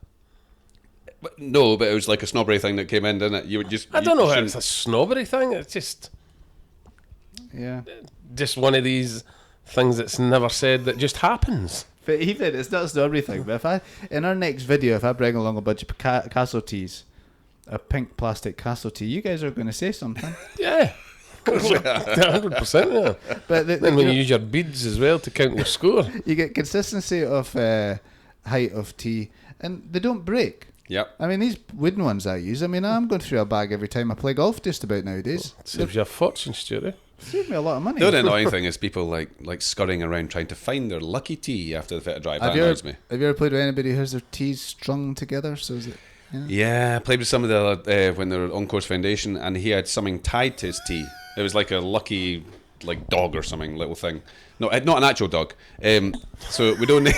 No, but it was like a snobbery thing that came in, didn't it? You would just. I don't know how it's a snobbery thing. It's just one of these things that's never said that just happens. But even, it's not a snobbery thing, but in our next video, if I bring along a bunch of Castle tees, a pink plastic Castle tee, you guys are going to say something. Yeah. 100%, yeah. But then when you use your beads as well to count your score. You get consistency of height of tee, and they don't break. Yep. I mean, these wooden ones I use, I'm going through a bag every time I play golf just about nowadays. Saves you a fortune, Stuart. Saved me a lot of money. The only annoying thing is people like scurrying around trying to find their lucky tee after the fit of drive. That annoys me. Have you ever played with anybody who has their tees strung together? So is it? Yeah, I played with some of the when they were on course foundation, and he had something tied to his tee. It was like a lucky dog or something, little thing. No, not an actual dog. So we don't need.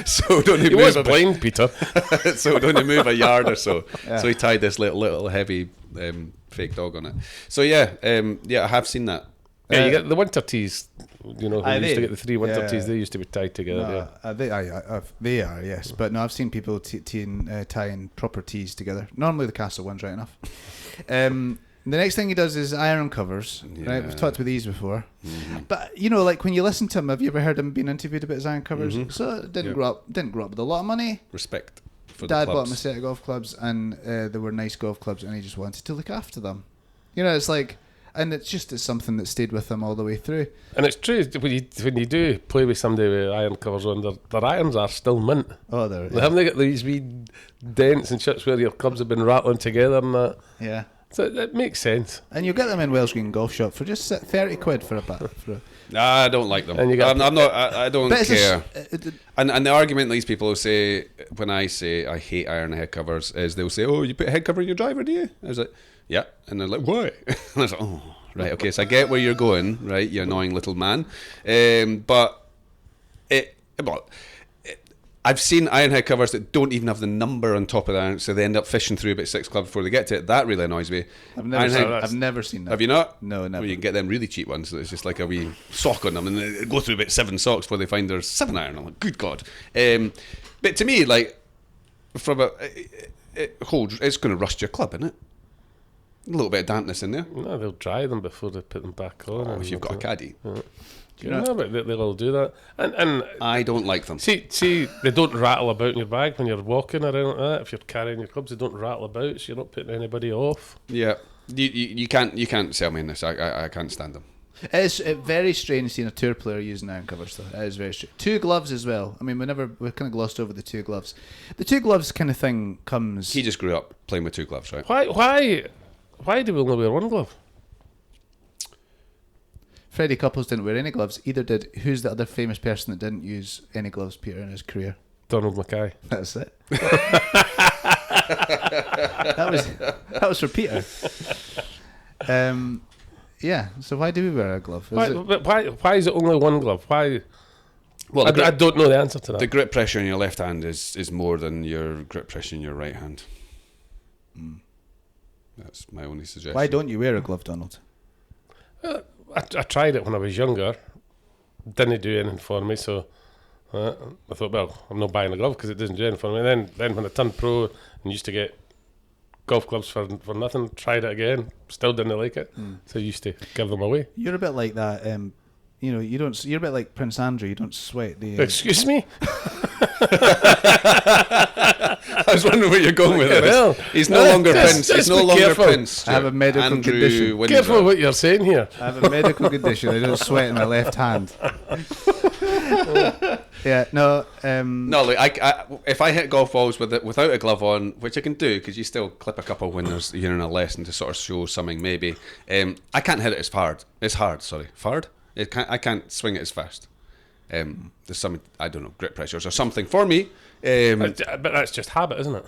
So we don't need. He was blind, Peter. So we don't need to move a yard or so. Yeah. So he tied this little heavy fake dog on it. So I have seen that. Yeah, you get the winter tees. You know, we used to get the 3 winter tees. They used to be tied together. No, they are, yes. But no, I've seen people tying proper tees together. Normally the Castle ones, right enough. The next thing he does is iron covers. Right, we've talked about these before. Mm-hmm. But when you listen to him, have you ever heard him being interviewed about his iron covers? Mm-hmm. So didn't grow up with a lot of money. Respect for Dad the clubs. bought him a set of golf clubs, and they were nice golf clubs, and he just wanted to look after them. It's like And it's something that stayed with them all the way through. And it's true, when you do play with somebody with iron covers on, their irons are still mint. Oh, They haven't got these wee dents and chips where your clubs have been rattling together and that. Yeah. So it makes sense. And you'll get them in Welsh Green Golf Shop for just 30 quid for a bat. I don't like them. And you got- I'm not. I don't But it's care. And the argument these people will say when I say I hate iron head covers is they'll say, "Oh, you put a head cover in your driver, do you?" I was like, "Yeah," and they're like, "Why?" And I was like, "Oh, right, okay." So I get where you're going, right? You annoying little man. But I've seen iron head covers that don't even have the number on top of the iron, so they end up fishing through about 6 clubs before they get to it. That really annoys me. I've never seen that. Have you not? No, never. Well, you can get them really cheap ones. So it's just like a wee sock on them, and they go through about 7 socks before they find there's 7 iron. I'm like, good God. But to me, like, from it's going to rust your club, isn't it? A little bit of dampness in there. No, they'll dry them before they put them back on. Oh, if you've got a caddy. No, but they'll all do that. And I don't like them. see, they don't rattle about in your bag when you're walking around like that. If you're carrying your clubs, they don't rattle about, so you're not putting anybody off. Yeah, you can't sell me in this. I can't stand them. It's very strange seeing a tour player using iron covers, though. It is very strange. 2 gloves as well. I mean, we kind of glossed over the 2 gloves. The 2 gloves kind of thing comes. He just grew up playing with 2 gloves, right? Why do we only wear 1 glove? Freddie Couples didn't wear any gloves. Either did. Who's the other famous person that didn't use any gloves, Peter, in his career? Donald Mackay. That's it. that was for Peter. Yeah. So why do we wear a glove? Why is it only 1 glove? Why? Well, I don't know the answer to that. the grip pressure in your left hand is more than your grip pressure in your right hand. That's my only suggestion. Why don't you wear a glove, Donald? I tried it when I was younger. Didn't do anything for me, so I thought, well, I'm not buying a glove because it doesn't do anything for me. And then when I turned pro and used to get golf clubs for nothing, tried it again, still didn't like it, so I used to give them away. You're a bit like that. You're a bit like Prince Andrew. You don't sweat, do you? Excuse me? I was wondering where you're going with Well, this. He's no longer just- Prince. just He's no be longer careful. Prince. I have a medical Andrew condition. Windsor. Careful what you're saying here. I have a medical condition. I don't sweat in my left hand. Yeah, no. No, like if I hit golf balls without a glove on, which I can do because you still clip a couple when you're in a lesson to sort of show something maybe. I can't hit it as hard. It's hard. Sorry, hard. I can't swing it as fast. There's some, I don't know, grip pressures or something for me. But that's just habit, isn't it?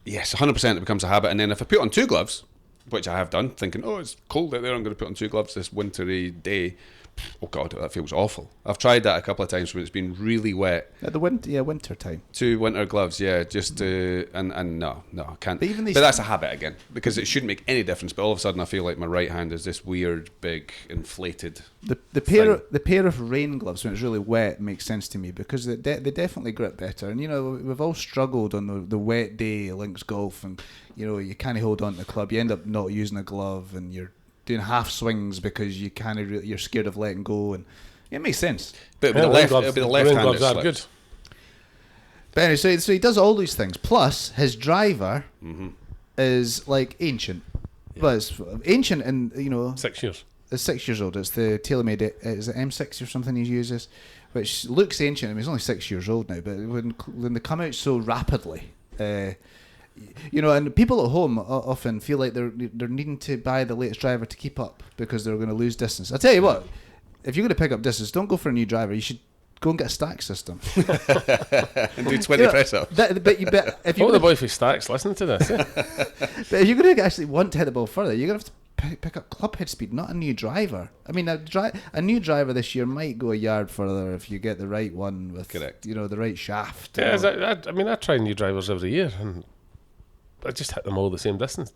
Yes, 100% it becomes a habit. And then if I put on 2 gloves, which I have done, thinking, oh, it's cold out there, I'm going to put on 2 gloves this wintry day. Oh God, that feels awful. I've tried that a couple of times when it's been really wet. At the winter time. 2 winter gloves, yeah, just and no, I can't. But But that's a habit again because it shouldn't make any difference. But all of a sudden, I feel like my right hand is this weird, big, inflated. The pair of rain gloves when it's really wet makes sense to me because they definitely grip better. And we've all struggled on the wet day links golf, and you can't hold on to the club. You end up not using a glove, and you're doing half swings because you're scared of letting go, and it makes sense. But it'll be the left rain hand gloves that are slips. good. But anyway, so he does all these things. Plus, his driver is like ancient. But it's ancient, and 6 years. it's 6 years old. It's the TaylorMade. Is it M6 or something he uses, which looks ancient. I mean, he's only 6 years old now. But when they come out so rapidly, and people at home often feel like they're needing to buy the latest driver to keep up because they're going to lose distance. I'll tell you what, if you're going to pick up distance, don't go for a new driver. You should go and get a stack system. And do 20 press ups. But if you Oh, the boy who stacks, listen to this. but if you're going to actually want to hit the ball further, you're going to have to pick up club head speed, not a new driver. I mean, a new driver this year might go a yard further if you get the right one with Correct. the right shaft. Yeah, I try new drivers every year, and I just hit them all the same distance.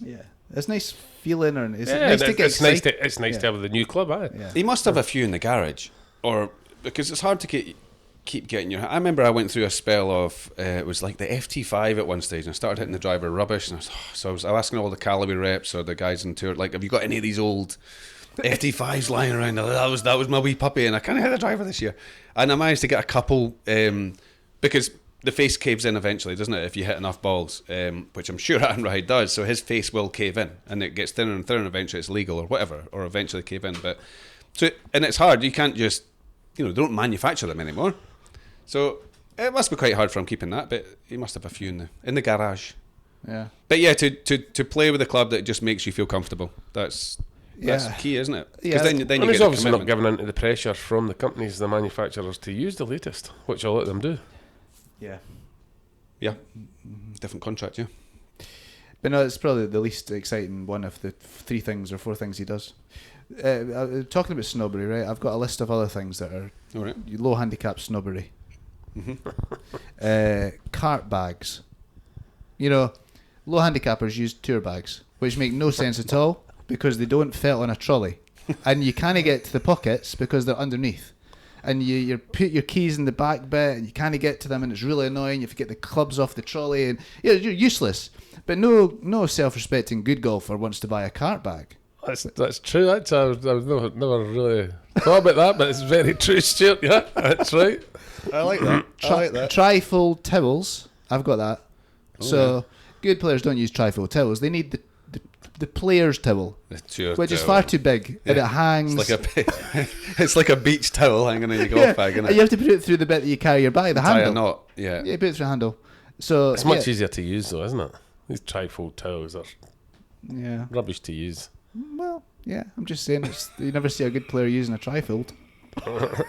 Yeah, it's nice feeling, and it's Yeah, nice to get it's nice excited. to have the new club, aye. Yeah. He must have a few in the garage, or because it's hard to keep getting your. I remember I went through a spell of it was like the FT5 at one stage, and I started hitting the driver rubbish, and I was asking all the Callaway reps or the guys in tour, like, have you got any of these old FT5s lying around? That was my wee puppy, and I kind of hit the driver this year, and I managed to get a couple because the face caves in eventually, doesn't it? If you hit enough balls, which I'm sure Aaron does, so his face will cave in, and it gets thinner and thinner, and eventually it's legal or whatever, or eventually cave in. But and it's hard. You can't just, they don't manufacture them anymore. So it must be quite hard for him keeping that. But he must have a few in the garage. Yeah. But yeah, to play with a club that just makes you feel comfortable. That's key, isn't it? Because then you And get he's the obviously not commitment. giving in to the pressure from the companies, the manufacturers, to use the latest, which I'll let them do. Yeah. Yeah, different contract. Yeah. But no, it's probably the least exciting one of the 3 things or 4 things he does. Talking about snobbery, right? I've got a list of other things that are All right. low handicap snobbery. Cart bags. Low handicappers use tour bags, which make no sense at all because they don't fit on a trolley, and you can't get to the pockets because they're underneath. And you put your keys in the back bit, and you can't get to them, and it's really annoying. You have to get the clubs off the trolley, and you're useless. But no self-respecting good golfer wants to buy a cart bag. That's true. I've never really thought about that, but it's very true, Stuart. Yeah, that's right. I like that. Trifold towels. I've got that. Good players don't use trifold towels. They need the player's towel, which is far too big, and it hangs. It's like a beach towel hanging in your golf bag, isn't and it? you have to put it through the bit that you carry your bag, the Tie handle. a knot. Yeah. Yeah, put it through the handle. So It's much easier to use, though, isn't it? These trifold towels are rubbish to use. Well, yeah. I'm just saying, you never see a good player using a trifold. The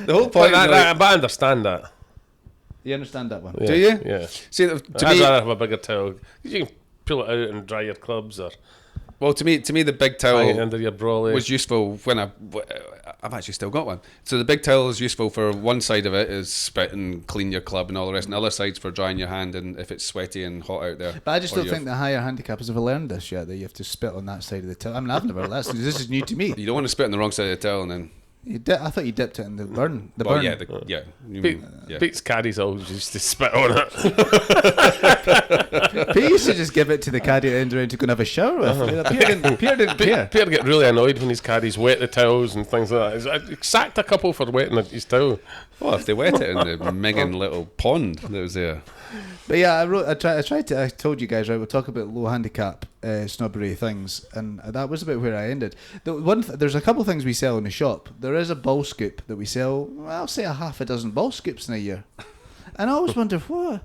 whole point. But I understand that. You understand that one? Yeah, Do you? Yeah. See, to I'd me, rather have a bigger towel. You can pull it out and dry your clubs, or well, to me, the big hang it towel under your brolly. was useful when I've actually still got one. So the big towel is useful for one side of it is spit and clean your club and all the rest, and the other side's for drying your hand and if it's sweaty and hot out there. But I just don't think the higher handicappers have learned this yet, that you have to spit on that side of the towel. I mean, I've never. This is new to me. You don't want to spit on the wrong side of the towel and then. I thought you dipped it in the burn. The Well, burn. yeah, Pete's caddies always used to spit on it. Pete used to just give it to the caddy at the end around to go and have a shower with. Peter didn't care. Peter get really annoyed when his caddies wet the towels and things like that. He sacked a couple for wetting his towel. Well, if they wet it in the minging little pond that was there. But yeah, I told you guys, right, we'll talk about low handicap snobbery things, and that was about where I ended. There's a couple of things we sell in the shop. There is a ball scoop that we sell, I'll say a half a dozen ball scoops in a year. And I always wonder, what?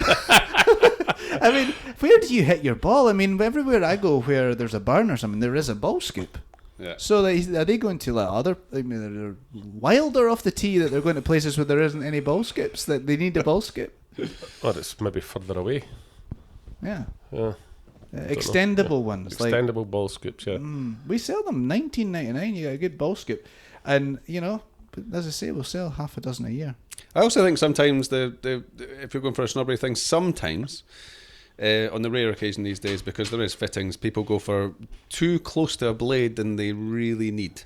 I mean, where do you hit your ball? I mean, everywhere I go where there's a burn or something, there is a ball scoop. Yeah. So are they going to they're wilder off the tee that they're going to places where there isn't any ball skips, that they need a ball skip? Or it's maybe further away. Yeah. Yeah. Extendable ones. Extendable ball scoops, yeah. We sell them $19.99. You get a good ball skip. And, as I say, we'll sell half a dozen a year. I also think sometimes if you're going for a snobbery thing, sometimes on the rare occasion these days, because there is fittings, people go for too close to a blade than they really need.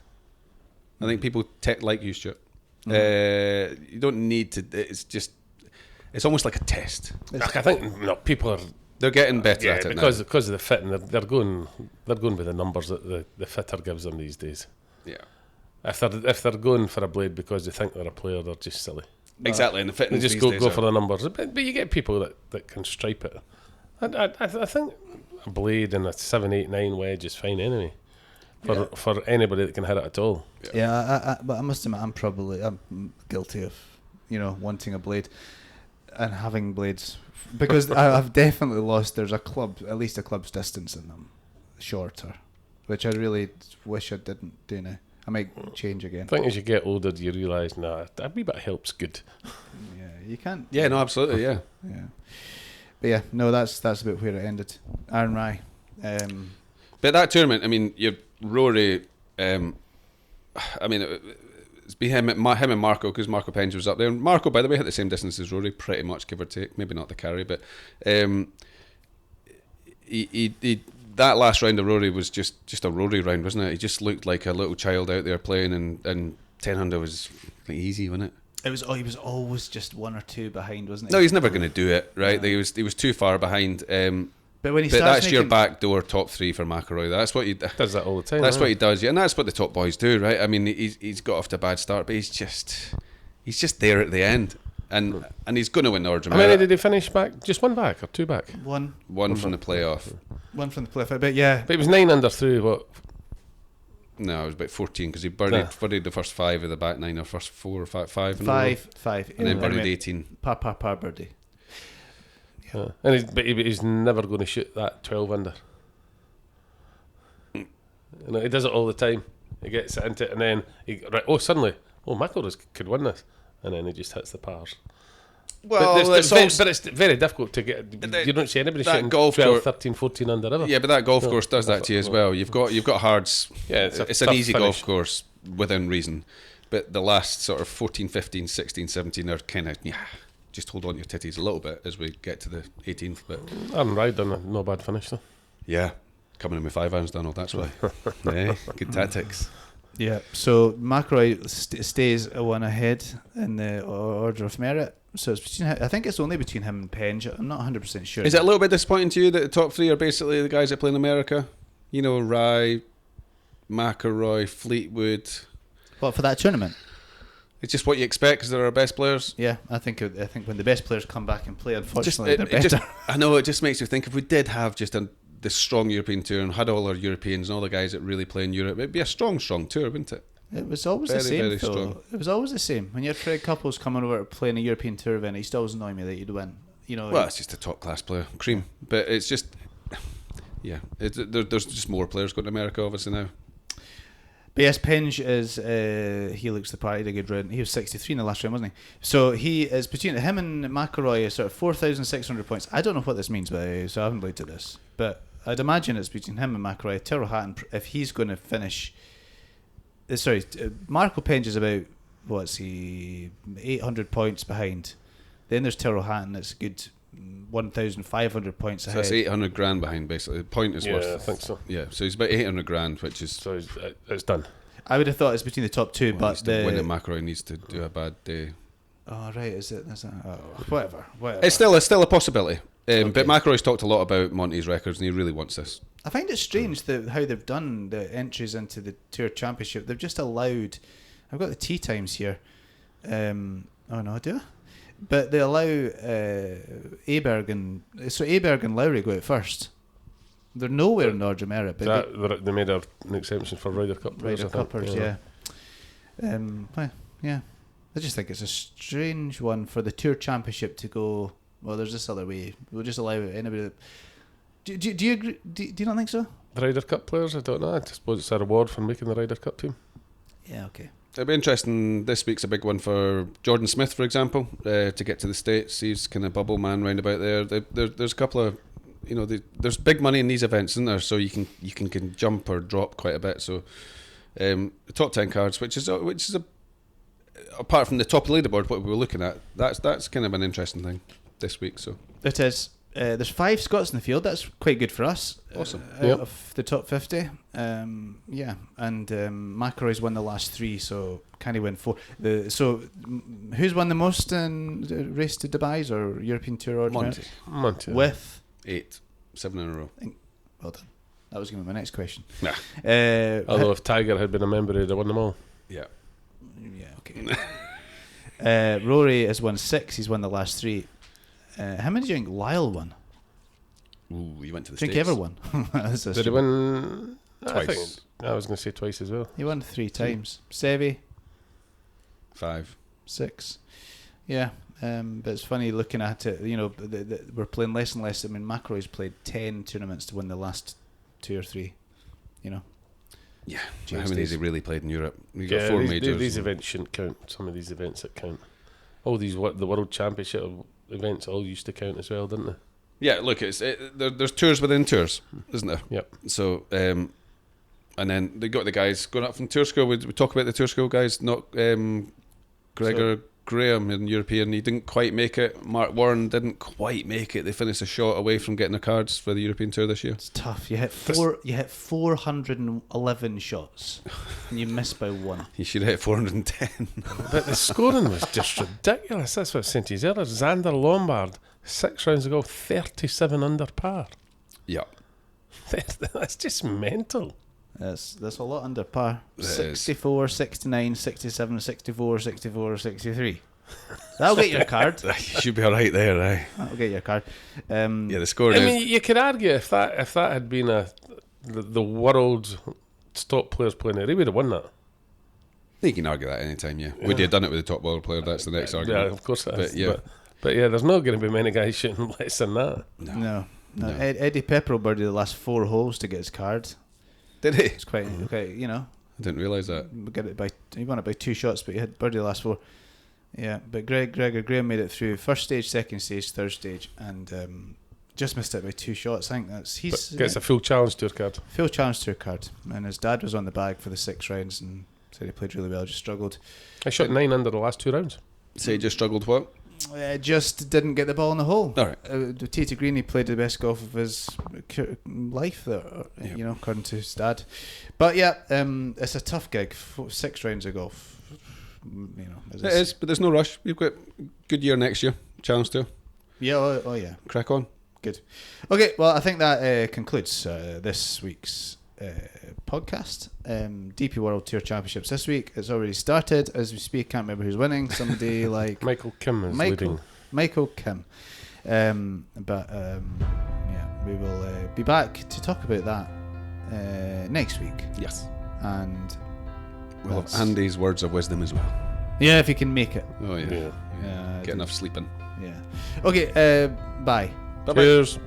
I think people like you, Stuart. You don't need to. It's almost like a test. I think people are. They're getting better at it because of the fitting. They're going with the numbers that the fitter gives them these days. now. Yeah. If they're going for a blade because they think they're a player, they're just silly. Exactly, and the They fittings just these go days for the numbers. But you get people that can stripe it. I think a blade and a 7-8-9 wedge is fine anyway. For anybody that can hit it at all. Yeah, but I must admit, I'm guilty of, wanting a blade and having blades, because I've definitely lost. There's at least a club's distance in them, shorter, which I really wish I didn't do now. I might change again. I think as you get older, you realise, a wee bit of help's good. Yeah, you can't. Yeah, no, absolutely, yeah. Yeah. But yeah, no, that's about where it ended. Aaron Rye. But that tournament, I mean, Rory, it's been him and Marco, because Marco Penge was up there. And Marco, by the way, hit the same distance as Rory, pretty much, give or take. Maybe not the carry, but he that last round of Rory was just a Rory round, wasn't it? He just looked like a little child out there playing, and 10 under was easy, wasn't it? He was always just one or two behind, wasn't he? No, he's never going to do it, right? Yeah. He was too far behind. But when he but that's your backdoor top three for McIlroy. That's what he does that all the time. That's what he does, yeah, and that's what the top boys do, right? I mean, he's got off to a bad start, but he's he's just there at the end, and he's going to win the Order. How many did he finish back? Just one back or two back? One from the playoff. One from the playoff. But yeah, But it was 9 under through what? No, it was about 14 because he birdied the first 5 of the back 9 or first 4 or 5 in a row. five, And then birdied 18. Par birdie. And he's never going to shoot that 12 under. You know, he does it all the time. He gets into it, and then suddenly, McIlroy could win this, and then he just hits the pars. Well, but it's very difficult to get. You don't see anybody shooting 12, 13, 14 under ever. Yeah, but that golf course does that to you as well. You've got hards. Yeah, it's an easy golf course within reason. But the last sort of 14, 15, 16, 17 are kind of, just hold on to your titties a little bit as we get to the 18th. But Aaron Ride done a no bad finish though. Yeah, coming in with 5 irons, Donald, that's why. Yeah, good tactics. Yeah, so McIlroy stays one ahead in the order of merit. So it's between, I think it's only between him and Penge. I'm not 100% sure. Is it a little bit disappointing to you that the top 3 are basically the guys that play in America? You know, Rye, McIlroy, Fleetwood. What, for that tournament? It's just what you expect because they're our best players. Yeah, I think when the best players come back and play, unfortunately, they're better. I know, it just makes you think if we did have just the strong European tour and had all our Europeans and all the guys that really play in Europe, it'd be a strong tour, wouldn't it? It was always the same, very though. strong. It was always the same. When you had Fred Couples coming over to play in a European tour event, it used to always annoy me that you'd win. You know, Well, it's just a top class player, cream. But it's just, there's just more players going to America obviously now. But yes, Penge is, he looks the part, he had a good round. He was 63 in the last round, wasn't he? So he is between him and McIlroy is sort of 4,600 points. I don't know what this means, so I haven't looked at this. But I'd imagine it's between him and McIlroy. Tyrrell Hatton, if he's going to finish... Marco Penge is about, 800 points behind. Then there's Tyrrell Hatton, that's a good 1,500 points ahead. So that's 800 grand behind, basically. The point is worth... Yeah, I think so. Yeah, so he's about 800 grand, which is... So it's done. I would have thought it's between the top 2, Well, but the... winning McIlroy needs to do a bad day. Oh, right, is it? Whatever. It's still a possibility. But McIlroy's talked a lot about Monty's records and he really wants this. I find it strange how they've done the entries into the Tour Championship. They've just allowed... I've got the tee times here. Oh, no, I do? But they allow Aberg and Lowry go out first. They're nowhere in North America. But They made an exception for Ryder Cup players. Ryder Cuppers, yeah. Yeah. I just think it's a strange one for the Tour Championship to go... Well, there's this other way. We'll just allow anybody... Do you agree? Do you not think so? The Ryder Cup players, I don't know. I suppose it's a reward for making the Ryder Cup team. Yeah, okay. It'll be interesting. This week's a big one for Jordan Smith, for example, to get to the States. He's kind of bubble man round about there. There's a couple of, there's big money in these events, isn't there? So you can jump or drop quite a bit. So the top 10 cards, which is apart from the top of the leaderboard, what we were looking at, that's kind of an interesting thing this week. So it is. There's 5 Scots in the field. That's quite good for us. Awesome. Out of the top 50. And McIlroy's won the last 3, so can he win 4? Who's won the most in race to Dubai's or European Tour Order? Monty. With 7 in a row. Well done. That was going to be my next question. Nah. Although if Tiger had been a member, he'd have won them all. Yeah. Yeah, okay. Rory has won 6. He's won the last 3. How many do you think Lyle won? Ooh, he went to the Think States. he ever won? Did he win Twice. I was going to say twice as well. He won 3 times. Seve, 5. 6. Yeah, but it's funny looking at it. We're playing less and less. I mean, McIlroy's played 10 tournaments to win the last 2 or 3. Yeah. James How many has Days. he really played in Europe? He got 4 majors. These events shouldn't count. Some of these events that count. All these the World Championship events all used to count as well, didn't they? Yeah, look, there's tours within tours, isn't there? Yep. So, and then they got the guys going up from tour school. We talk about the tour school guys, not Gregor Graham in European. He didn't quite make it. Mark Warren didn't quite make it. They finished a shot away from getting their cards for the European Tour this year. It's tough. You hit 411 shots, and you missed by 1. He should have hit 410. But the scoring was just ridiculous. That's what I was saying to you earlier. Xander Lombard, 6 rounds ago, 37 under par. Yeah. That's just mental. That's a lot under par. That is. 64, 69, 67, 64, 64, 63. That'll get your card. You should be all right there, eh? That'll get your card. Yeah, the score I is. mean, you could argue if that had been the world's top players playing it, he would have won that. You can argue that anytime, yeah. Would you have done it with the top world player? That's the next argument. Yeah, of course it is. But yeah. But yeah, there's not going to be many guys shooting less than that. No. Eddie Pepperell birdied the last 4 holes to get his card. Did he? It's quite okay, you know. I didn't realise that. He won it by 2 shots, but he had birdied the last 4. Yeah, but Graham made it through first stage, second stage, third stage, and just missed it by 2 shots. I think he's Gets a full challenge tour card. full challenge tour card. And his dad was on the bag for the 6 rounds and said he played really well, just struggled. I shot 9 under the last 2 rounds. Say you just struggled what? Just didn't get the ball in the hole. All right. Tita Green, he played the best golf of his life there, Yep. you know, according to his dad. But yeah, it's a tough gig. 6 rounds of golf. You know, It is, but there's no rush. You've got good year next year. Challenge to Yeah, oh yeah. crack on. Good. Okay, well, I think that concludes this week's podcast. DP World Tour Championships this week. It's already started as we speak. Can't remember who's winning. Somebody like Michael Kim is leading. Michael Kim. Yeah, we will be back to talk about that next week. Yes. And We'll have Andy's words of wisdom as well. yeah, if you can make it. Oh, yeah. Yeah. Yeah, Get enough sleeping. Yeah. Okay, bye. Bye-bye. Cheers.